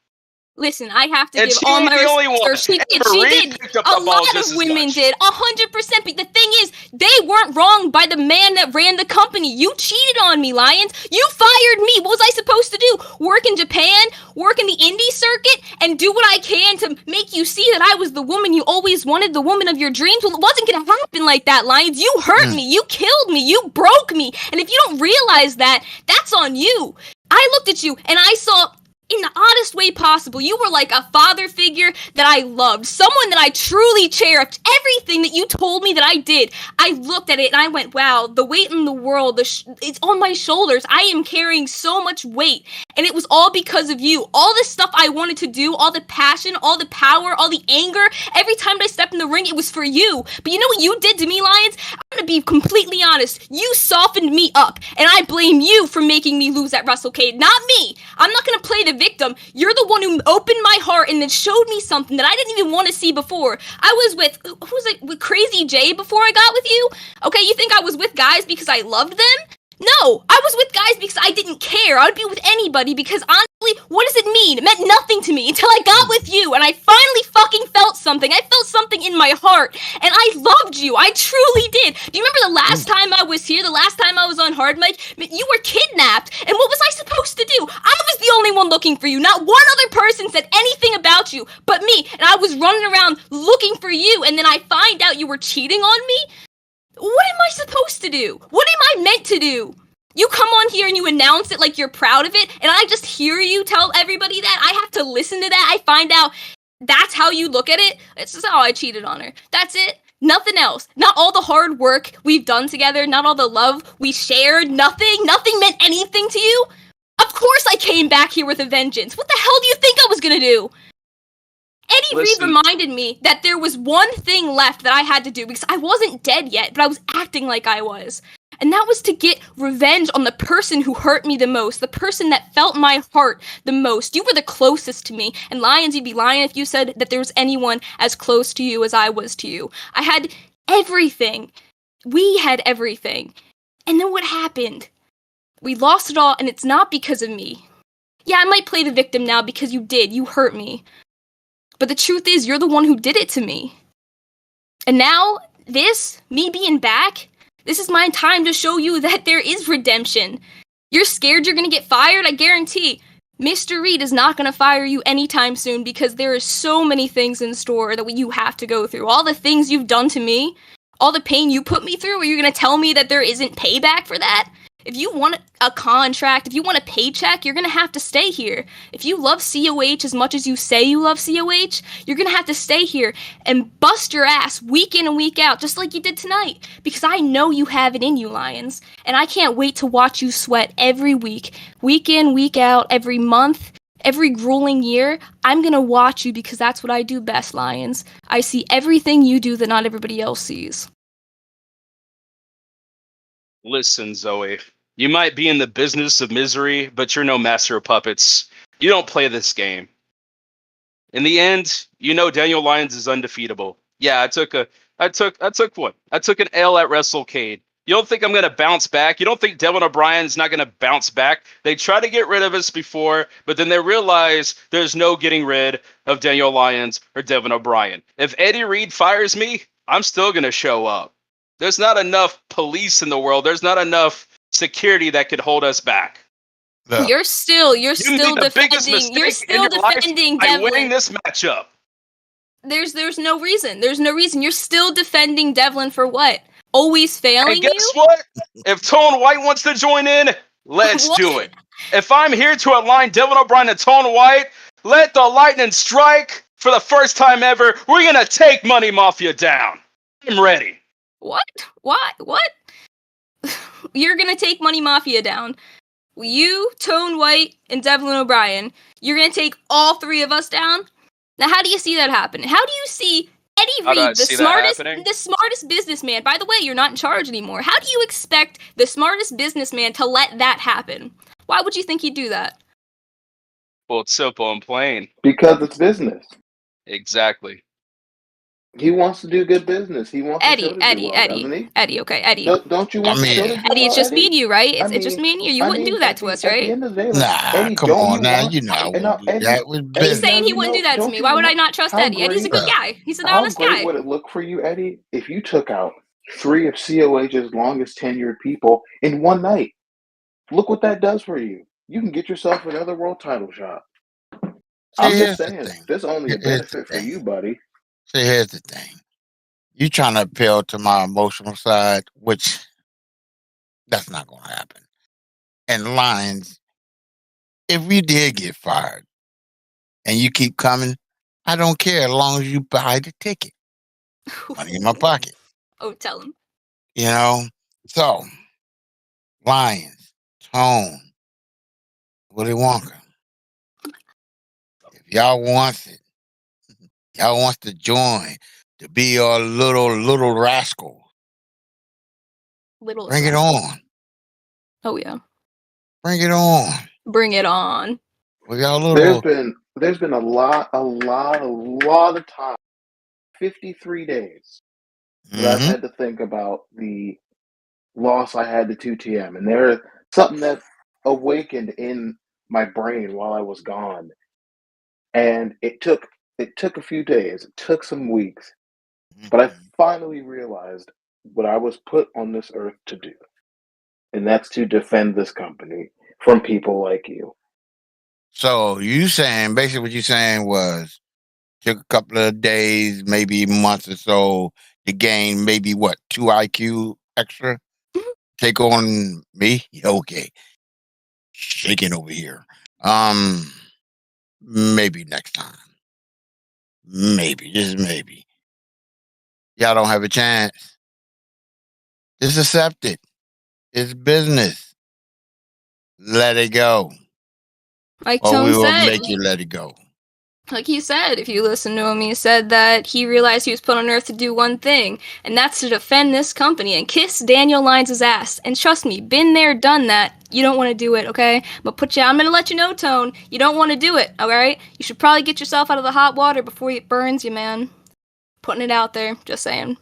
Listen, I have to And give she all ain't my the only respect. one. She did. Amber She Reed did. picked up A the ball lot just of as women much. did. 100%. But the thing is, they weren't wrong by the man that ran the company. You cheated on me, Lions. You fired me. What was I supposed to do? Work in Japan? Work in the indie circuit? And do what I can to make you see that I was the woman you always wanted, the woman of your dreams? Well, it wasn't going to happen like that, Lions. You hurt me. You killed me. You broke me. And if you don't realize that, that's on you. I looked at you and I saw, in the oddest way possible, you were like a father figure that I loved, someone that I truly cherished. Everything that you told me that I did, I looked at it and I went, wow, the weight in the world, it's on my shoulders. I am carrying so much weight, and it was all because of you. All the stuff I wanted to do, all the passion, all the power, all the anger, every time I stepped in the ring, it was for you. But you know what you did to me, Lions? I'm gonna be completely honest. You softened me up, and I blame you for making me lose at WrestleCade, not me. I'm not gonna play the victim. You're the one who opened my heart and then showed me something that I didn't even want to see before. I was with, who was it, with Crazy J before I got with you? Okay, you think I was with guys because I loved them? No, I was with guys because I didn't care. I would be with anybody because honestly, what does it mean? It meant nothing to me until I got with you and I finally fucking felt something. I felt something in my heart and I loved you. I truly did. Do you remember the last time I was here? The last time I was on Hard Mic? You were kidnapped. And what was I supposed to do? I was the only one looking for you. Not one other person said anything about you but me. And I was running around looking for you and then I find out you were cheating on me? What am I supposed to do? What am I meant to do? You come on here and you announce it like you're proud of it, and I just hear you tell everybody that. I have to listen to that. I find out that's how you look at it. It's just, oh, I cheated on her. That's it. Nothing else. Not all the hard work we've done together, not all the love we shared, nothing meant anything to you. Of course I came back here with a vengeance. What the hell do you think I was gonna do? Eddie Reed reminded me that there was one thing left that I had to do because I wasn't dead yet, but I was acting like I was. And that was to get revenge on the person who hurt me the most, the person that felt my heart the most. You were the closest to me, and Lions, you'd be lying if you said that there was anyone as close to you as I was to you. I had everything. We had everything. And then what happened? We lost it all, and it's not because of me. Yeah, I might play the victim now because you did. You hurt me. But the truth is, you're the one who did it to me. And now, me being back, this is my time to show you that there is redemption. You're scared you're gonna get fired? I guarantee. Mr. Reed is not gonna fire you anytime soon because there are so many things in store that you have to go through. All the things you've done to me, all the pain you put me through, are you gonna tell me that there isn't payback for that? If you want a contract, if you want a paycheck, you're gonna have to stay here. If you love COH as much as you say you love COH, you're gonna have to stay here and bust your ass week in and week out, just like you did tonight. Because I know you have it in you, Lions. And I can't wait to watch you sweat every week in, week out, every month, every grueling year. I'm gonna watch you because that's what I do best, Lions. I see everything you do that not everybody else sees. Listen, Zoe, you might be in the business of misery, but you're no master of puppets. You don't play this game. In the end, you know Daniel Lyons is undefeatable. Yeah, I took an L at WrestleCade. You don't think I'm gonna bounce back? You don't think Devin O'Brien's not gonna bounce back? They tried to get rid of us before, but then they realized there's no getting rid of Daniel Lyons or Devin O'Brien. If Eddie Reed fires me, I'm still gonna show up. There's not enough police in the world. There's not enough security that could hold us back. Look, You're still You made the biggest defending. You're mistake in still your life defending by winning Devlin. this matchup. There's no reason. There's no reason. You're still defending Devlin for what? Always failing And guess you? what? If Tone White wants to join in, let's What? do it. If I'm here to align Devin O'Brien and Tone White, let the lightning strike for the first time ever. We're gonna take Money Mafia down. I'm ready. What? Why? What? You're gonna take Money Mafia down. You, Tone White, and Devlin O'Brien. You're gonna take all three of us down? Now, how do you see that happen? How do you see Eddie How do I Reed, the see that happening? smartest businessman? By the way, you're not in charge anymore. How do you expect the smartest businessman to let that happen? Why would you think he'd do that? Well, it's simple and plain. Because it's business. Exactly. He wants to do good business. He wants the show to do Eddie, well, doesn't he? Eddie. Don't you want the show to do well, Eddie, it's just me Eddie? and you, right? I It's just mean- me and you. You I wouldn't mean, do that to us, At the right? end of the day, nah, Eddie, come don't on now. want- You know I and wouldn't do Eddie- that with Eddie, He's saying he wouldn't do that to don't me. you Why would know I not trust how Eddie? Eddie's a good great- guy. He's an How honest great guy. would it look for you, Eddie, if you took out 3 of COH's longest tenured people in one night? Look what that does for you. You can get yourself another world title shot. I'm here's just the saying, thing. there's only a Here's the benefit for thing. you, buddy. See, here's the thing. You trying to appeal to my emotional side, which that's not going to happen. And Lions, if we did get fired and you keep coming, I don't care as long as you buy the ticket. Money in my pocket. Oh, tell him. You know? So, Lions, Tone, Willy Wonka. If y'all wants it, y'all wants to join to be our little rascal, Little. bring it on. Oh yeah. Bring it on. Bring it on. With y'all There's little been a lot of time, 53 days, that I've Mhm. had to think about the loss I had to 2TM, and there's something that awakened in my brain while I was gone, and it took a few days, it took some weeks, but I finally realized what I was put on this earth to do, and that's to defend this company from people like you. So you saying basically what you saying was took a couple of days, maybe months or so to gain maybe what 2 IQ extra take on me? Okay. Shaking over here. Maybe next time. Maybe, just maybe. Y'all don't have a chance. Just accept it. It's business. Let it go. Like Or we Tone will said, make you let it go. like he said, if you listen to him, he said that he realized he was put on Earth to do one thing, and that's to defend this company and kiss Daniel Lyons' ass. And trust me, been there, done that. You don't want to do it, okay? I'm gonna let you know, Tone. You don't want to do it, alright? You should probably get yourself out of the hot water before it burns you, man. Putting it out there, just saying.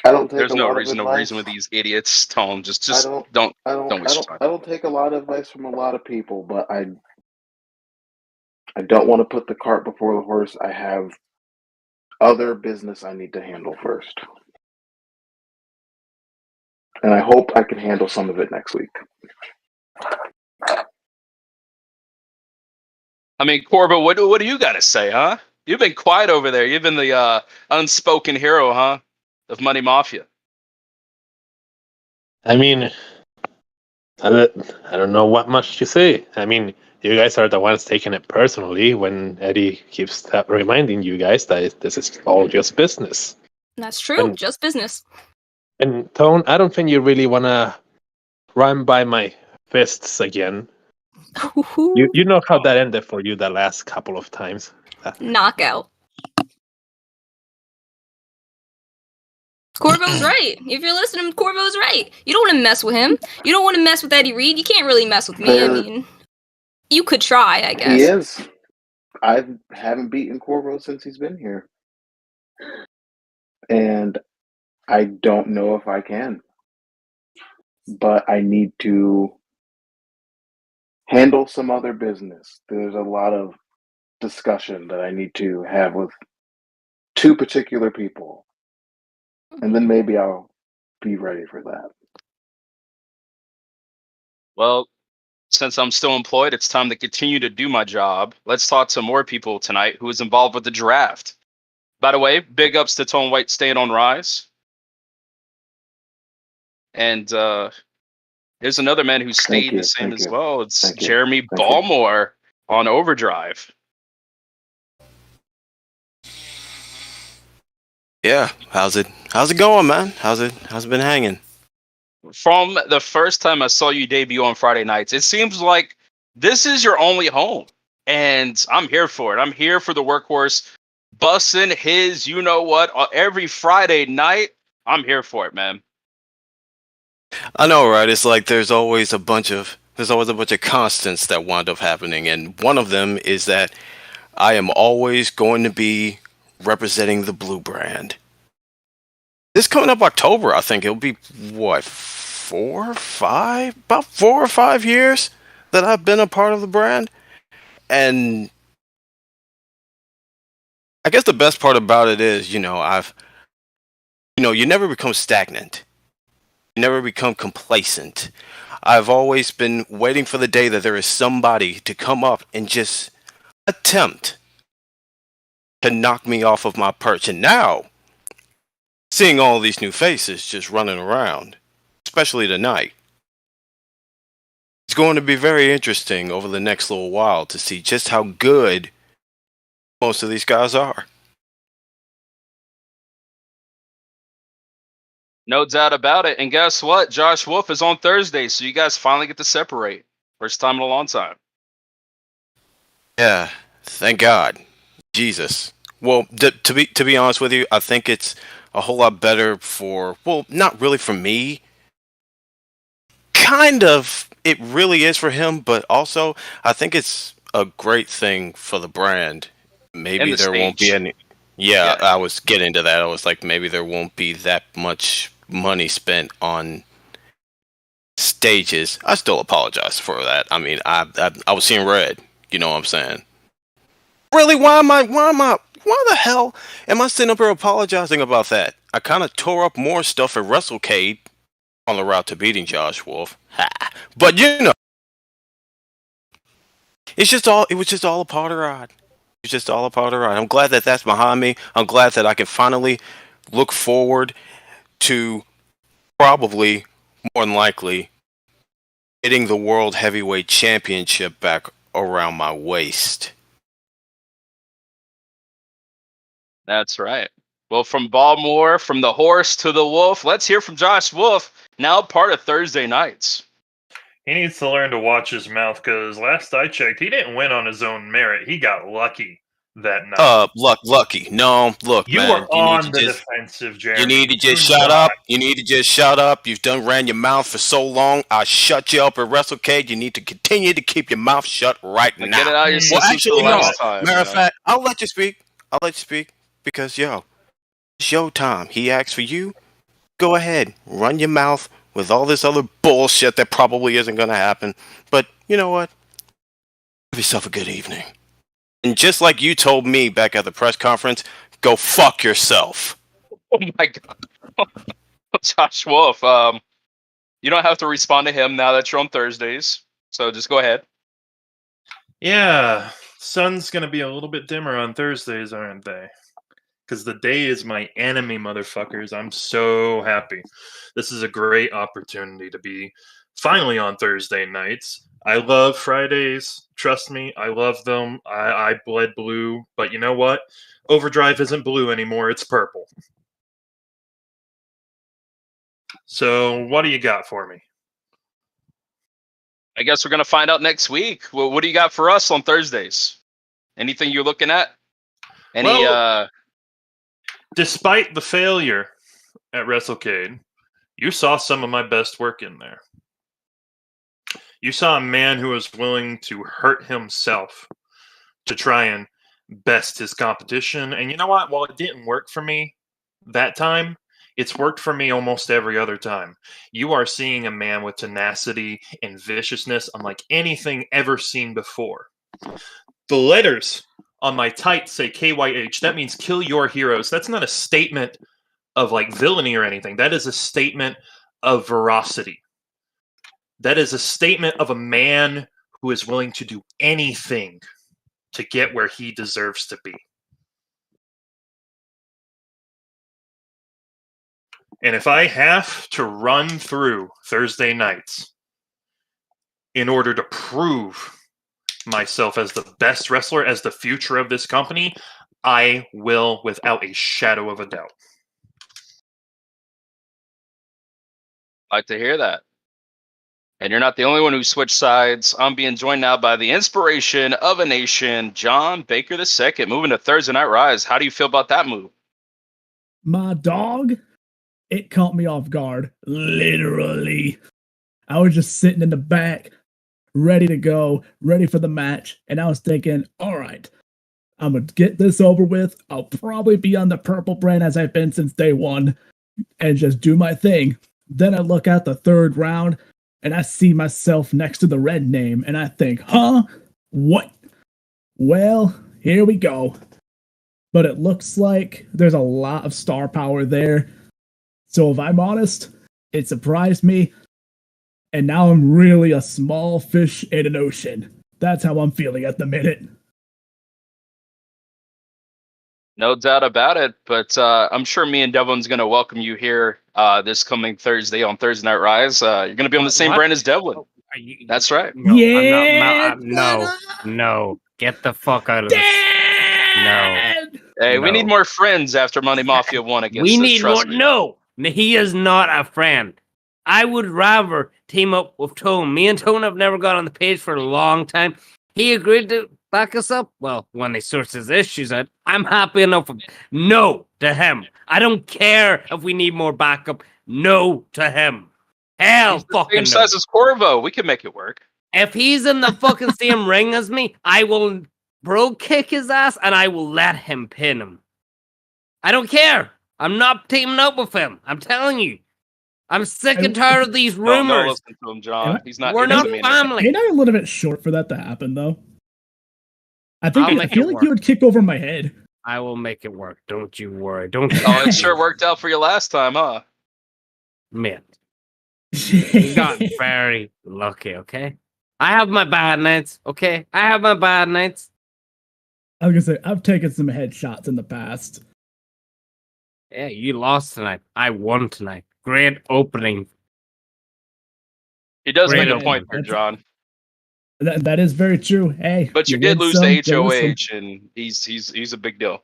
I don't take There's a no lot of reason advice. with these idiots. Tom, just I don't. don't I don't. don't I waste don't. your time. I don't take a lot of advice from a lot of people, but I don't want to put the cart before the horse. I have other business I need to handle first, and I hope I can handle some of it next week. I mean, Corbo, what do you got to say, huh? You've been quiet over there. You've been the unspoken hero, huh, of Money Mafia. I mean, I don't know what much to say. I mean, you guys are the ones taking it personally when Eddie keeps reminding you guys that this is all just business. That's true, And, just business. and Tone, I don't think you really want to run by my fists again. You know how that ended for you the last couple of times. Knockout. Corvo's right. If you're listening, Corvo's right. You don't want to mess with him. You don't want to mess with Eddie Reed. You can't really mess with me. I mean, you could try, I guess. He is. I haven't beaten Corvo since he's been here, and I don't know if I can. But I need to handle some other business. There's a lot of discussion that I need to have with two particular people, and then maybe I'll be ready for that. Well, since I'm still employed, it's time to continue to do my job. Let's talk to more people tonight who is involved with the draft. By the way, big ups to Tone White staying on Rise. And there's another man who stayed the same as well. It's Jeremy Ballmore on Overdrive. Yeah, how's it going, man? How's it been hanging? From the first time I saw you debut on Friday nights, it seems like this is your only home. And I'm here for it. I'm here for the workhorse busting his, you know what, every Friday night. I'm here for it, man. I know, right? It's like there's always a bunch of constants that wind up happening, and one of them is that I am always going to be representing the blue brand. This coming up October, I think it'll be what, about 4 or 5 years that I've been a part of the brand. And I guess the best part about it is, you never become stagnant. You never become complacent. I've always been waiting for the day that there is somebody to come up and just attempt to knock me off of my perch. And now, seeing all these new faces just running around, especially tonight, it's going to be very interesting over the next little while to see just how good most of these guys are. No doubt about it. And guess what? Josh Wolf is on Thursday, so you guys finally get to separate. First time in a long time. Yeah, thank God. Jesus. Well, to be honest with you, I think it's a whole lot better not really for me. Kind of, it really is for him, but also I think it's a great thing for the brand. Maybe there won't be any. Yeah, I was getting to that. I was like, maybe there won't be that much money spent on stages. I still apologize for that. I mean, I was seeing red. You know what I'm saying? Really? Why the hell am I sitting up here apologizing about that? I kind of tore up more stuff at WrestleCade on the route to beating Josh Wolf. But it was just all a part of the ride. It was just all a part of the ride. I'm glad that that's behind me. I'm glad that I can finally look forward to probably, more than likely, getting the World Heavyweight Championship back around my waist. That's right. Well, from Baltimore, from the horse to the wolf, let's hear from Josh Wolf, now part of Thursday nights. He needs to learn to watch his mouth because last I checked, he didn't win on his own merit. He got lucky that night. Lucky. No, look, You man. were on the defensive, Jeremy. You need to just Do shut not. up. You need to just shut up. You've done ran your mouth for so long. I shut you up at WrestleCade. You need to continue to keep your mouth shut right now. Get it out of your system actually, for the no. last time, Matter of you know? fact, I'll let you speak. Because, it's your time. He asked for you. Go ahead. Run your mouth with all this other bullshit that probably isn't going to happen. But you know what? Have yourself a good evening. And just like you told me back at the press conference, go fuck yourself. Oh my God. Josh Wolf, you don't have to respond to him now that you're on Thursdays. So just go ahead. Yeah, sun's going to be a little bit dimmer on Thursdays, aren't they? Because the day is my enemy, motherfuckers. I'm so happy. This is a great opportunity to be finally on Thursday nights. I love Fridays. Trust me, I love them. I bled blue. But you know what? Overdrive isn't blue anymore. It's purple. So what do you got for me? I guess we're going to find out next week. Well, what do you got for us on Thursdays? Anything you're looking at? Despite the failure at WrestleCade, you saw some of my best work in there. You saw a man who was willing to hurt himself to try and best his competition. And you know what? While it didn't work for me that time, it's worked for me almost every other time. You are seeing a man with tenacity and viciousness unlike anything ever seen before. The letters on my tights say KYH. That means kill your heroes. That's not a statement of like villainy or anything. That is a statement of veracity. That is a statement of a man who is willing to do anything to get where he deserves to be. And if I have to run through Thursday nights in order to prove myself as the best wrestler, as the future of this company, I will without a shadow of a doubt. Like to hear that. And you're not the only one who switched sides. I'm being joined now by the inspiration of a nation, John Baker II, moving to Thursday Night Rise. How do you feel about that move? My dog, it caught me off guard. Literally. I was just sitting in the back, ready to go, ready for the match. And I was thinking, all right, I'm going to get this over with. I'll probably be on the purple brand as I've been since day one and just do my thing. Then I look at the third round and I see myself next to the red name and I think, huh? What? Well, here we go. But it looks like there's a lot of star power there. So if I'm honest, it surprised me. And now I'm really a small fish in an ocean. That's how I'm feeling at the minute. No doubt about it. But I'm sure me and Devlin's going to welcome you here this coming Thursday on Thursday Night Rise. You're going to be on the same brand as Devlin. That's right. No, Yeah. no. Get the fuck out of this. No. Hey, we need more friends after Money Mafia won against We us, need more. trust me. No, he is not a friend. I would rather team up with Tone. Me and Tone have never got on the page for a long time. He agreed to back us up. Well, when he sorts his issues out, I'm happy enough. No to him. I don't care if we need more backup. No to him. Hell, He's the fucking same size as Corvo. We can make it work. If he's in the fucking same ring as me, I will bro kick his ass and I will let him pin him. I don't care. I'm not teaming up with him. I'm telling you. I'm sick and tired of these rumors. Don't listen to him, John. He's not. We're not family. Ain't I a little bit short for that to happen, though? I feel like work. you would kick over my head. I will make it work. Don't you worry. Don't. Oh, it sure worked out for you last time, huh? Man, you got very lucky. Okay, I have my bad nights. Okay, I have my bad nights. I was gonna say I've taken some headshots in the past. Yeah, you lost tonight. I won tonight. Great opening. He does Great make a opening. point there, John. That is very true. Hey, But you you did win lose some, to you lose some. HOH, and he's a big deal.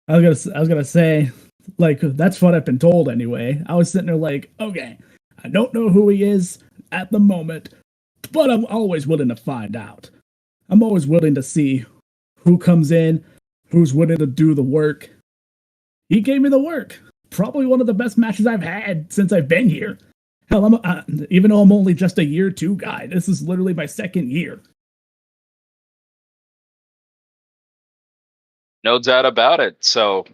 I was gonna say, like, that's what I've been told anyway. I was sitting there like, okay, I don't know who he is at the moment, but I'm always willing to find out. I'm always willing to see who comes in, who's willing to do the work. He gave me the work. Probably one of the best matches I've had since I've been here. Hell, even though I'm only just a year 2 guy, this is literally my 2nd year. No doubt about it. So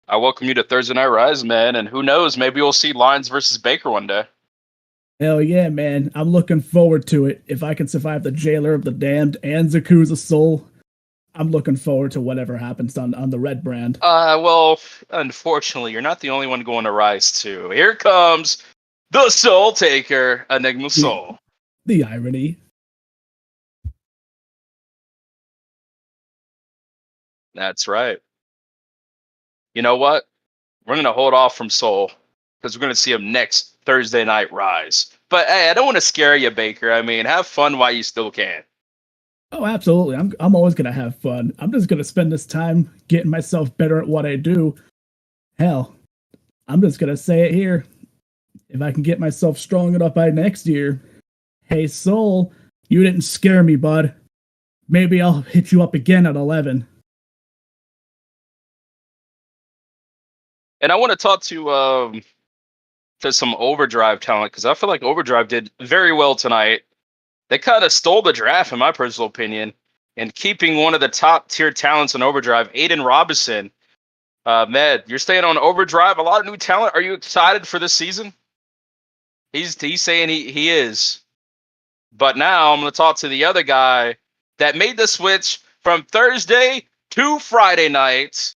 I welcome you to Thursday Night Rise, man. And who knows, maybe we'll see Lions versus Baker one day. Hell yeah, man. I'm looking forward to it. If I can survive the Jailer of the Damned and Zakuza Soul, I'm looking forward to whatever happens on the Red brand. Well, unfortunately, you're not the only one going to Rise 2. Here comes the Soul Taker, Enigma Soul. The irony. That's right. You know what? We're going to hold off from Soul because we're going to see him next Thursday Night Rise. But hey, I don't want to scare you, Baker. I mean, have fun while you still can. Oh, absolutely. I'm always gonna have fun. I'm just gonna spend this time getting myself better at what I do. Hell, I'm just gonna say it here. If I can get myself strong enough by next year, hey Soul, you didn't scare me, bud. Maybe I'll hit you up again at 11. And I want to talk to some Overdrive talent because I feel like Overdrive did very well tonight. They kind of stole the draft, in my personal opinion, and keeping one of the top tier talents in Overdrive, Aiden Robinson. Med, you're staying on Overdrive. A lot of new talent. Are you excited for this season? He's saying he is. But now I'm going to talk to the other guy that made the switch from Thursday to Friday night.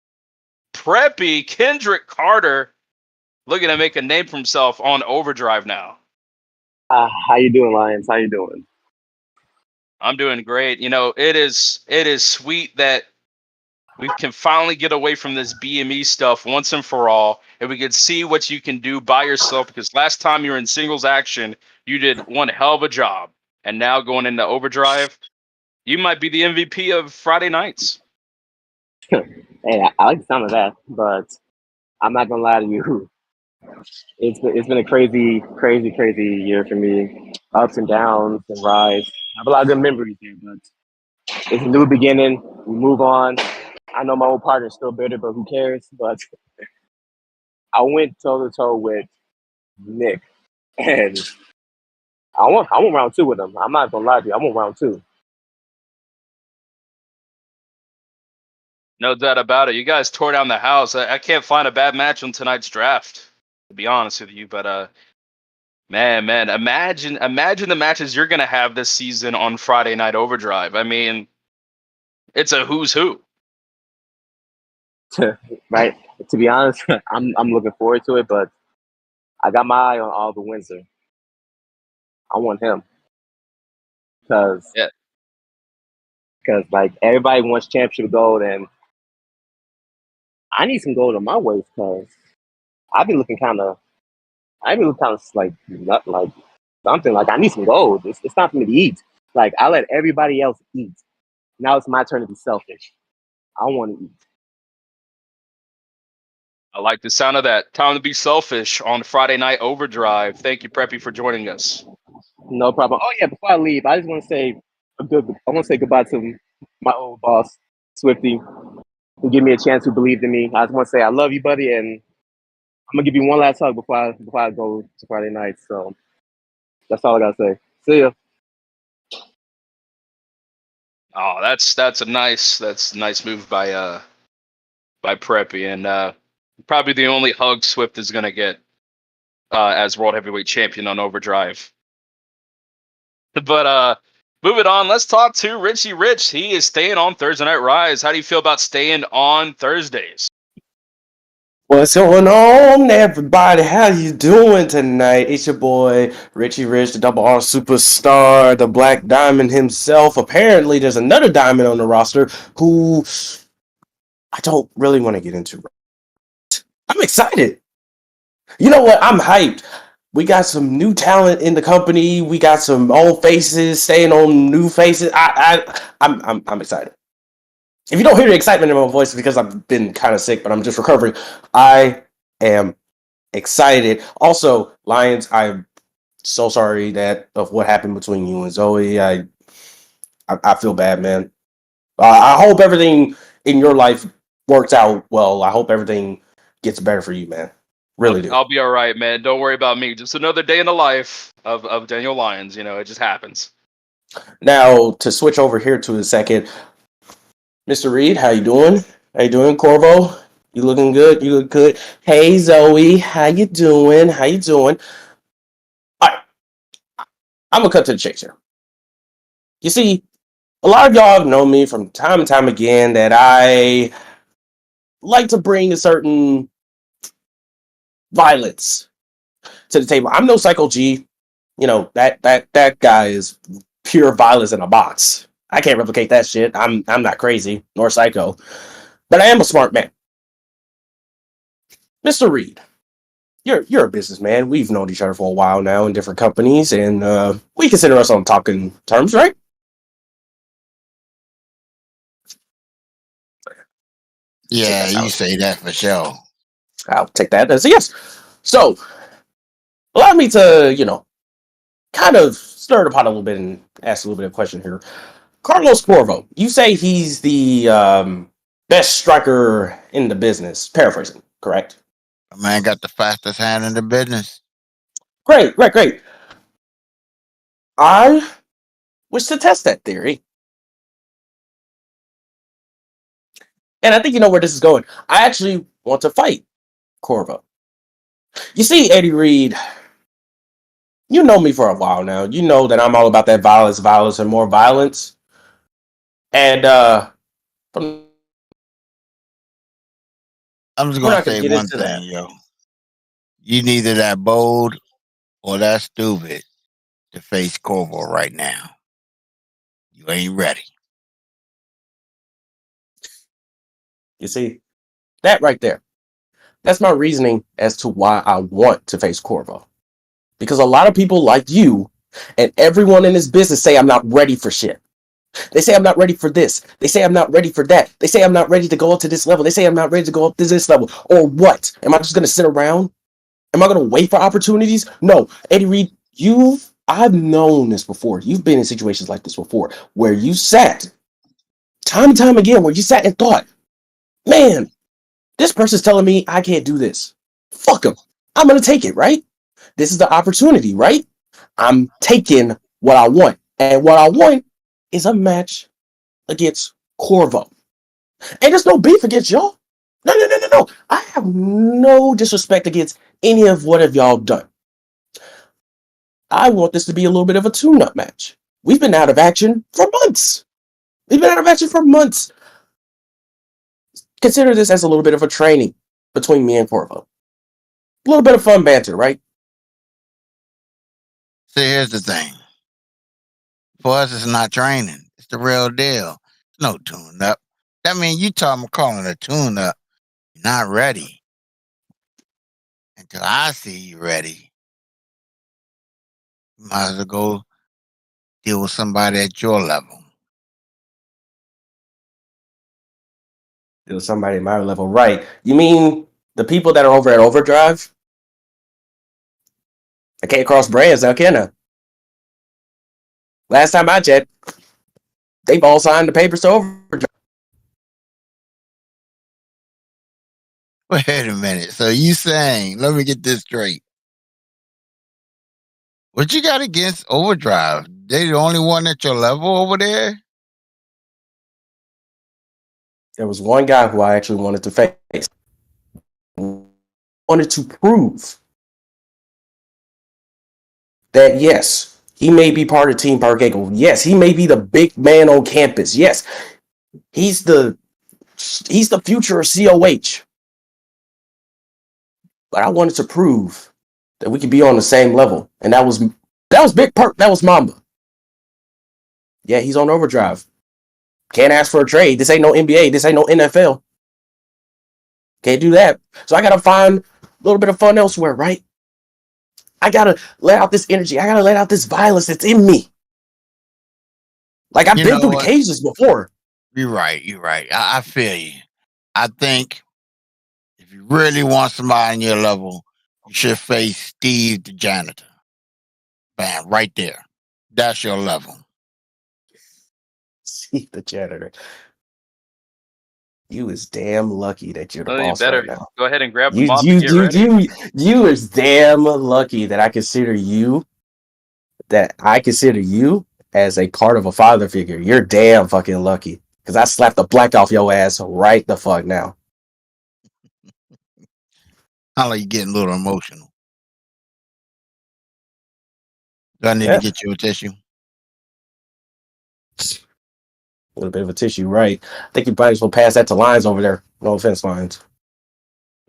Preppy Kendrick Carter looking to make a name for himself on Overdrive now. How you doing, Lions? How you doing? I'm doing great. You know, it is sweet that we can finally get away from this BME stuff once and for all, and we can see what you can do by yourself, because last time you were in singles action, you did one hell of a job. And now going into Overdrive, you might be the MVP of Friday nights. Hey, I like the sound of that, but I'm not gonna lie to you. It's been a crazy year for me. Ups and downs and rise. I have a lot of good memories here, but it's a new beginning. We move on. I know my old partner's still bitter, but who cares? But I went toe to toe with Nick, and I want round 2 with him. I'm not gonna lie to you. I want round 2. No doubt about it. You guys tore down the house. I can't find a bad match on tonight's draft, to be honest with you. But man, imagine the matches you're gonna have this season on Friday Night Overdrive. I mean, it's a who's who. Right? To be honest, I'm looking forward to it, but I got my eye on Oliver Windsor. I want him because like everybody wants championship gold, and I need some gold on my waist because I've been looking kind of like not like something like I need some gold. It's not for me to eat. Like I let everybody else eat. Now it's my turn to be selfish. I want to eat. I like the sound of that. Time to be selfish on Friday Night Overdrive. Thank you, Preppy, for joining us. No problem. Oh yeah, before I leave, I just want to say goodbye to my old boss, Swifty, who gave me a chance, who believed in me. I just want to say I love you, buddy, and I'm gonna give you one last hug before I go to Friday night. So that's all I gotta say. See ya. Oh, that's a nice move by Preppy, and probably the only hug Swift is gonna get as World Heavyweight Champion on Overdrive. But moving on, let's talk to Richie Rich. He is staying on Thursday Night Rise. How do you feel about staying on Thursdays? What's going on, everybody? How you doing tonight? It's your boy, Richie Rich, the Double R Superstar, the Black Diamond himself. Apparently, there's another Diamond on the roster who I don't really want to get into. I'm excited. You know what? I'm hyped. We got some new talent in the company. We got some old faces staying on new faces. I'm excited. If you don't hear the excitement in my voice, it's because I've been kind of sick, but I'm just recovering. I am excited. Also, Lions, I'm so sorry that of what happened between you and Zoe. I feel bad, man. I hope everything in your life works out well. I hope everything gets better for you, man. Really do. I'll be all right, man. Don't worry about me. Just another day in the life of Daniel Lyons. You know, it just happens. Now to switch over here to a second, Mr. Reed, how you doing? How you doing, Corvo? You looking good? You look good. Hey Zoe, how you doing? How you doing? All right, I'm gonna cut to the chase here. You see, a lot of y'all have known me from time and time again that I like to bring a certain violence to the table. I'm no Psycho G. You know, that guy is pure violence in a box. I can't replicate that shit. I'm not crazy nor psycho, but I am a smart man. Mr. Reed, you're a businessman. We've known each other for a while now in different companies, and we consider us on talking terms, right? Yeah, you say that for sure. I'll take that as a yes. So, allow me to, kind of stir the pot a little bit and ask a little bit of a question here. Carlos Corvo, you say he's the best striker in the business. Paraphrasing, correct? A man got the fastest hand in the business. Great. I wish to test that theory. And I think you know where this is going. I actually want to fight Corvo. You see, Eddie Reed, you know me for a while now. You know that I'm all about that violence, and more violence. And from I'm just we're gonna not gonna say get one into that. thing, yo. You neither that bold or that stupid to face Corvo right now. You ain't ready. You see, that right there. That's my reasoning as to why I want to face Corvo. Because a lot of people like you and everyone in this business say I'm not ready for shit. They say I'm not ready for this. They say I'm not ready for that. They say I'm not ready to go up to this level. They say I'm not ready to go up to this level. Or what? Am I just going to sit around? Am I going to wait for opportunities? No. Eddie Reed, I've known this before. You've been in situations like this before where you sat time and time again, where you sat and thought, man, this person's telling me I can't do this. Fuck them. I'm going to take it, right? This is the opportunity, right? I'm taking what I want. And what I want is a match against Corvo. And there's no beef against y'all. No. I have no disrespect against any of what have y'all done. I want this to be a little bit of a tune-up match. We've been out of action for months. Consider this as a little bit of a training between me and Corvo. A little bit of fun banter, right? See, here's the thing. For us, it's not training. It's the real deal. It's no tune up. That means you calling it a tune up. You're not ready. Until I see you ready, you might as well go deal with somebody at your level. Deal with somebody at my level, right? You mean the people that are over at Overdrive? I can't cross brands now, can I? Last time I checked, they've all signed the papers to Overdrive. Wait a minute. So you saying, let me get this straight. What you got against Overdrive? They the only one at your level over there? There was one guy who I actually wanted to face. Wanted to prove that yes, he may be part of Team Parkego. Yes, he may be the big man on campus. Yes, he's the future of COH. But I wanted to prove that we could be on the same level, and that was Big Perk. That was Mamba. Yeah, he's on Overdrive. Can't ask for a trade. This ain't no NBA. This ain't no NFL. Can't do that. So I gotta find little bit of fun elsewhere, right? I gotta let out this energy. I gotta let out this violence that's in me. Like I've You been know through the what? cages before. You're right. You're right. I feel you. I think if you really want somebody on your level, you should face Steve the janitor. Bam, right there. That's your level. See the janitor. You is damn lucky that you're the Well, you boss right better now. go ahead and grab the You mop you and get you ready. you is damn lucky that I consider you as a part of a father figure. You're damn fucking lucky. Cause I slapped the black off your ass right the fuck now. Sound like you're getting a little emotional. Do I need Yeah. to get you a tissue? A little bit of a tissue, right? I think you might as well pass that to Lines over there. No offense, Lines.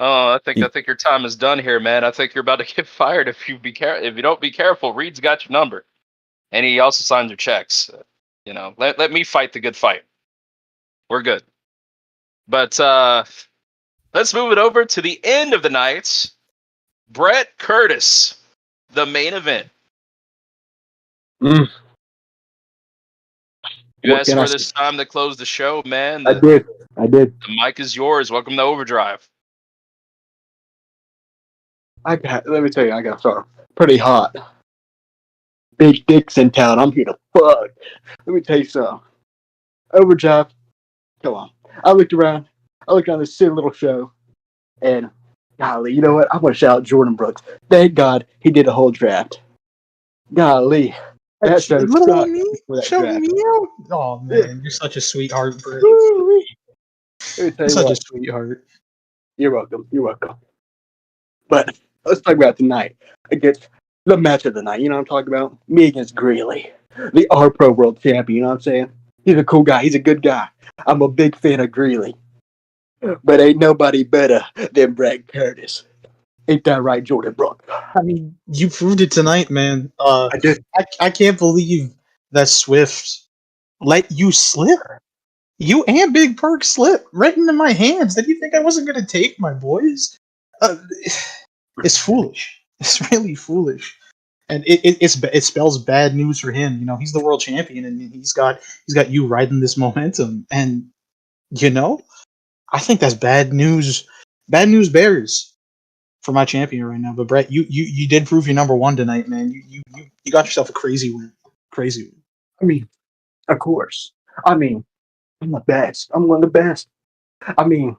Oh, I think your time is done here, man. I think you're about to get fired if you don't be careful. Reed's got your number, and he also signs your checks. Let me fight the good fight. We're good. But let's move it over to the end of the night. Brett Curtis, the main event. You What asked can I for say? this time to close the show, man. I did. The mic is yours. Welcome to Overdrive. Let me tell you, I got started pretty hot. Big dicks in town. I'm here to fuck. Let me tell you something. Overdrive. Come on. I looked around this silly little show, and golly, you know what? I want to shout out Jordan Brooks. Thank God he did a whole draft. Golly, that show Little sucked me, before that show draft. me out. Oh man, you're such a sweetheart, Brett. Woo-wee. Let me tell You're you such a what. sweetheart. You're welcome. You're welcome. But let's talk about tonight against the match of the night. You know what I'm talking about? Me against Greeley, the R Pro World Champion. You know what I'm saying? He's a cool guy. He's a good guy. I'm a big fan of Greeley. But ain't nobody better than Brett Curtis. Ain't that right, Jordan Brooks? I mean, you proved it tonight, man. I did. I can't believe that Swift let you slip. You and Big Perk slip right into my hands. Did you think I wasn't going to take my boys? It's foolish. It's really foolish, and it spells bad news for him. You know, he's the world champion, and he's got you riding this momentum, and you know, I think that's bad news. Bad news bears for my champion right now. But Brett, you did prove you're number one tonight, man. You got yourself a crazy win. Crazy win. I mean, of course. I mean, I'm the best. I'm one of the best. I mean,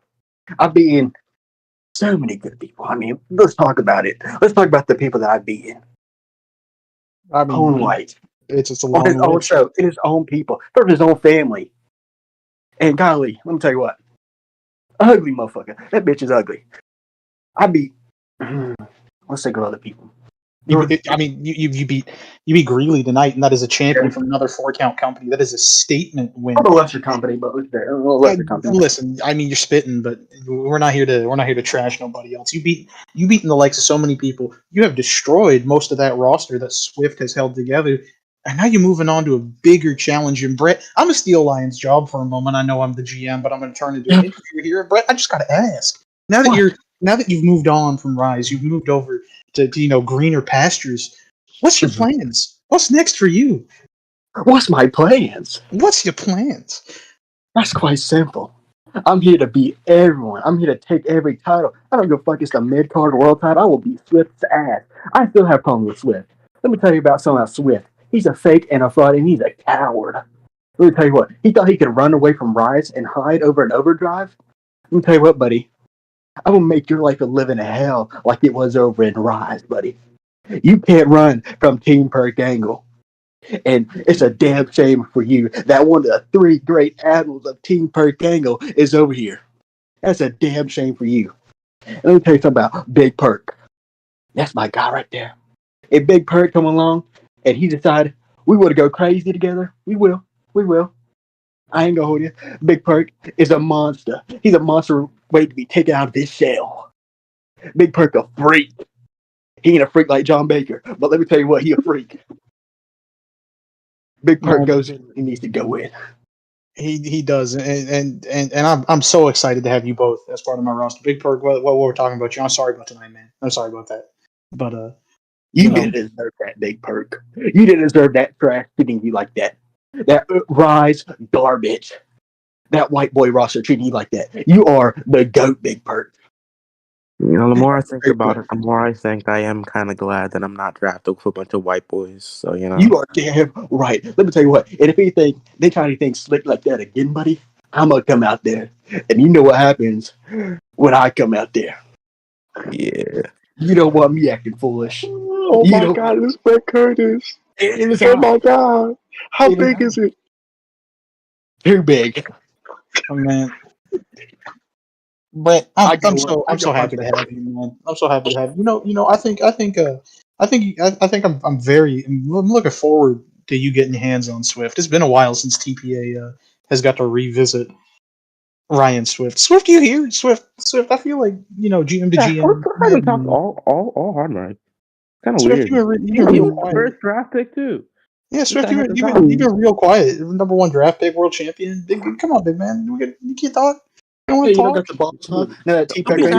I've beaten so many good people. I mean, let's talk about it. Let's talk about the people that I've beaten. I mean, Own White. it's a On long his own list. show, in his own people, from his own family. And golly, let me tell you what. Ugly motherfucker. That bitch is ugly. I beat let's think of other people. You beat Greeley tonight, and that is a champion from another 4 count company. That is a statement win. I'm a lesser company, but let's say I'm a lesser company. Listen, I mean, you're spitting, but we're not here to trash nobody else. You beaten the likes of so many people. You have destroyed most of that roster that Swift has held together, and now you're moving on to a bigger challenge. And Brett, I'm gonna steal Lion's job for a moment. I know I'm the GM, but I'm gonna turn into an interviewer here. Brett, I just gotta ask. Now that you've moved on from Rise, you've moved over to greener pastures. What's your plans? What's next for you? What's my plans? What's your plans? That's quite simple. I'm here to beat everyone. I'm here to take every title. I don't give a fuck. It's the mid card world title. I will beat Swift's ass. I still have problems with Swift. Let me tell you about something about Swift. He's a fake and a fraud, and he's a coward. Let me tell you what. He thought he could run away from Rise and hide over an overdrive. Let me tell you what, buddy. I will make your life a living hell like it was over in Rise, buddy. You can't run from Team Perk Angle. And it's a damn shame for you that one of the 3 great admirals of Team Perk Angle is over here. That's a damn shame for you. And let me tell you something about Big Perk. That's my guy right there. If Big Perk come along and he decided we want to go crazy together, we will. We will. I ain't gonna hold you. Big Perk is a monster. He's a monster waiting to be taken out of this shell. Big Perk a freak. He ain't a freak like John Baker, but let me tell you what, he a freak. Big Perk goes in, he needs to go in. He does, and I'm so excited to have you both as part of my roster. Big Perk, what we're talking about you. I'm sorry about tonight, man. I'm sorry about that. But You didn't deserve that, Big Perk. You didn't deserve that trash treating you like that. That Rise garbage. That white boy roster treating you like that. You are the GOAT, Big Perk. You know, the more I think about it, the more I think I am kind of glad that I'm not drafted with a bunch of white boys. So, you know. You are damn right. Let me tell you what. And if anything, they try anything slick like that again, buddy, I'm gonna come out there. And you know what happens when I come out there. Yeah. You don't want me acting foolish. Oh You my don't- God, it's Brett Curtis. It is Oh on. my God. How It is big is it? Too big. oh man, Brett, I'm I so happy to have you, man. I'm so happy to have you. I'm looking forward to you getting your hands on Swift. It's been a while since TPA has got to revisit Ryan Swift. Swift, you here? Swift. I feel like GM to GM. I haven't talked all hard right. Kind of Swift, weird. you've been real quiet. First draft pick too. Yeah, Swift, I you've had to been real quiet. Number one draft pick, world champion. Come on, big man. You can't talk. You don't want Hey, to you don't talk. got the balls, huh? Now that Don't be T-Pack shy.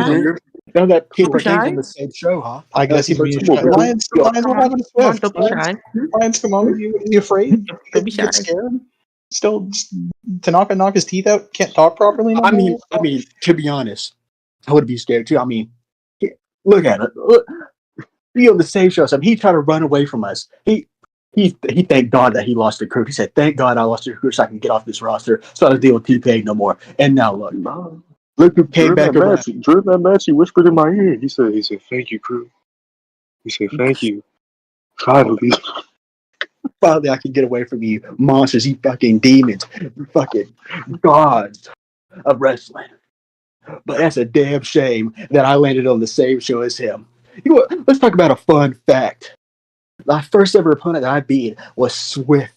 now that Don't be T-Pack shy. on the same show, huh? I guess he's being shy. Lions, what happened to Swift? Don't be shy. Lions, come on. You afraid? Don't be You get shy. scared? Still, Tanaka knock his teeth out? Can't talk properly no I more? mean, to be honest, I would be scared too. I mean, look at it. Look, he on the same show. He tried to run away from us. He thanked God that he lost the crew. He said, "Thank God I lost the crew so I can get off this roster, so I don't deal with T-Pain no more." And now look who came back around. During that match, he whispered in my ear. He said, "Thank you, crew." He said, "Thank you." Finally. Finally, I can get away from you monsters, you fucking demons, you fucking gods of wrestling. But that's a damn shame that I landed on the same show as him. You know what? Let's talk about a fun fact. My first ever opponent that I beat was Swift.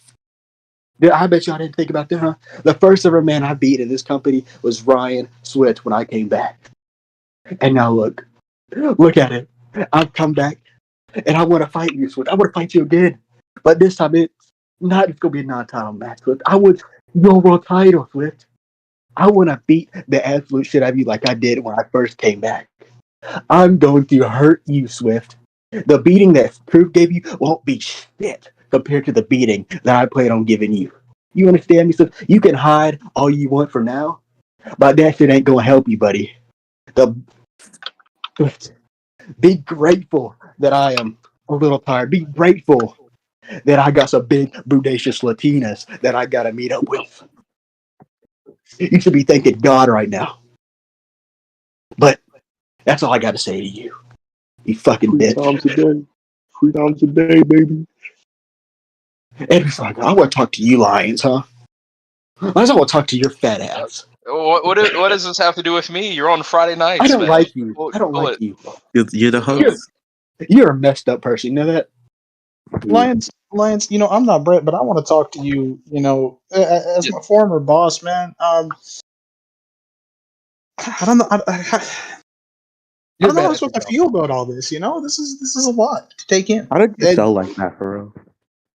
I bet y'all didn't think about that, huh? The first ever man I beat in this company was Ryan Swift when I came back. And now look at it. I've come back and I want to fight you, Swift. I want to fight you again. But this time it's going to be a non-title match, Swift. I want your world title, Swift. I want to beat the absolute shit out of you like I did when I first came back. I'm going to hurt you, Swift. The beating that Proof gave you won't be shit compared to the beating that I plan on giving you. You understand me? So you can hide all you want for now, but that shit ain't gonna help you, buddy. Be grateful that I am a little tired. Be grateful that I got some big bodacious Latinas that I gotta meet up with. You should be thanking God right now. But that's all I gotta say to you. You fucking bitch. 3 times a day. 3 times a day, baby. And it's like, I want to talk to you, Lions, huh? I just want to talk to your fat ass. What does this have to do with me? You're on Friday nights. I don't man. like you. I don't Pull like it. you. You're the host. You're a messed up person. You know that? Lions, I'm not Brett, but I want to talk to you, as my former boss, man. I don't know. I don't know how I'm supposed to feel about all this. This is a lot to take in. How did you sell like that, for real?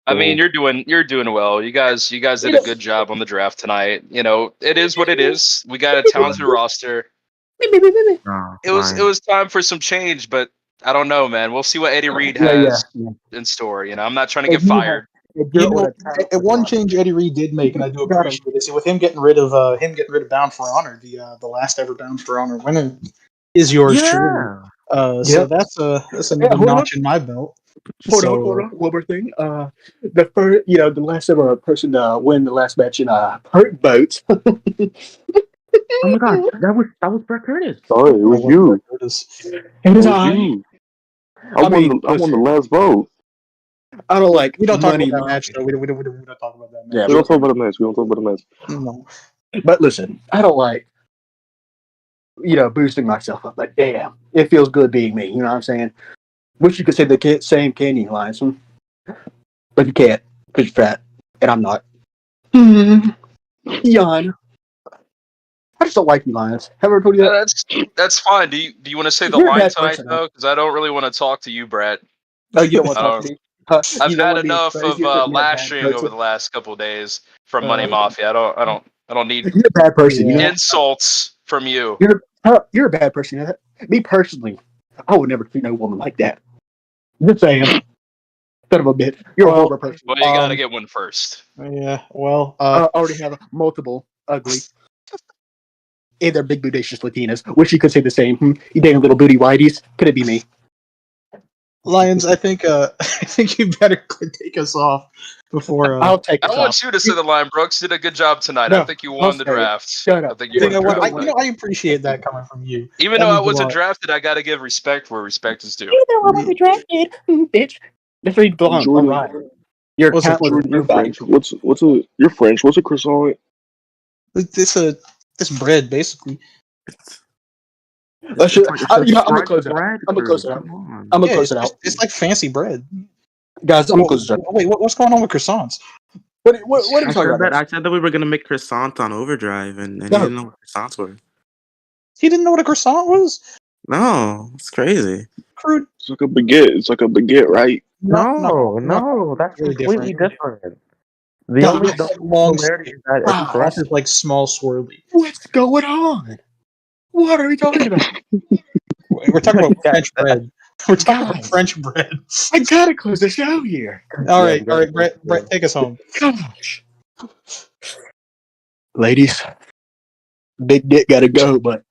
I mean, you're doing well. You guys did a good job on the draft tonight. It is what it is. We got a talented roster. It was time for some change, but I don't know, man. We'll see what Eddie Reed has in store. I'm not trying to get fired. At one change Eddie Reed did make, and I do appreciate it, is with him getting rid of Bound for Honor, the last ever Bound for Honor winner is yours truly. So that's another notch in my belt. Hold on. One more thing. The first, the last ever person to win the last match in Hurt Boats. Oh my God, that was Brett Curtis. Sorry, it was you. It was you. I won the last vote. I don't like. We don't talk money about that match, though. We don't talk about that match. Yeah, we don't talk about the match. No. But listen, I don't like, boosting myself up. But damn, it feels good being me. You know what I'm saying? Wish you could say the same, can you, Lions? But you can't because you're fat, and I'm not. Yawn. I just don't like you, Lions. Have I ever told you that? That's fine. Do you want to say the You're a line bad tonight person, though? Because I don't really want to talk to you, Brett. Oh, you don't want to talk to me? I've had enough of lashing over the last couple of days from Money Mafia. I don't I don't need You're a bad person. You know that? insults from you. You're a bad person. You know that? Me personally, I would never treat no woman like that. Just saying. Son of a bitch. You're a horrible person. Well, you gotta get one first. Yeah. Well. I already have multiple ugly. And they're big bodacious Latinas. Wish you could say the same. You dating little booty whiteys? Could it be me? Lions, I think I think you better take us off before. I'll take I us want off. you to say the line. Brooks did a good job tonight. No, I think you I'll won the say it. draft. Shut up. I think you You won know the what? draft. I appreciate that coming from you. Even That though I means a wasn't lot. drafted, I gotta give respect where respect is due. You know I won't be drafted, bitch. That's where you belong. Jordan, All right. Your What's account was Jordan, you're verified. French. You're French. What's a croissant? This bread basically. I'm gonna French close it out. bread I'm gonna close crew. it out. Come on. I'm gonna Yeah, close it out. it's like fancy bread. Guys, I'm gonna close it out. Wait, what's going on with croissants? What are you I talking said about, that. guys? I said that we were gonna make croissants on Overdrive, and you No. didn't know what croissants were. He didn't know what a croissant was? No, it's crazy. Crude. It's like a baguette. It's like a baguette, right? No, that's Really completely different. different. The No, only it's like long. similarity is that it's For us, bread. it's like small swirly. What's going on? What are we talking about? We're talking about French bread. We're talking about Guys. French bread. I gotta close the show here. All right, Brett, take us home. Gosh. Ladies, big dick gotta go, but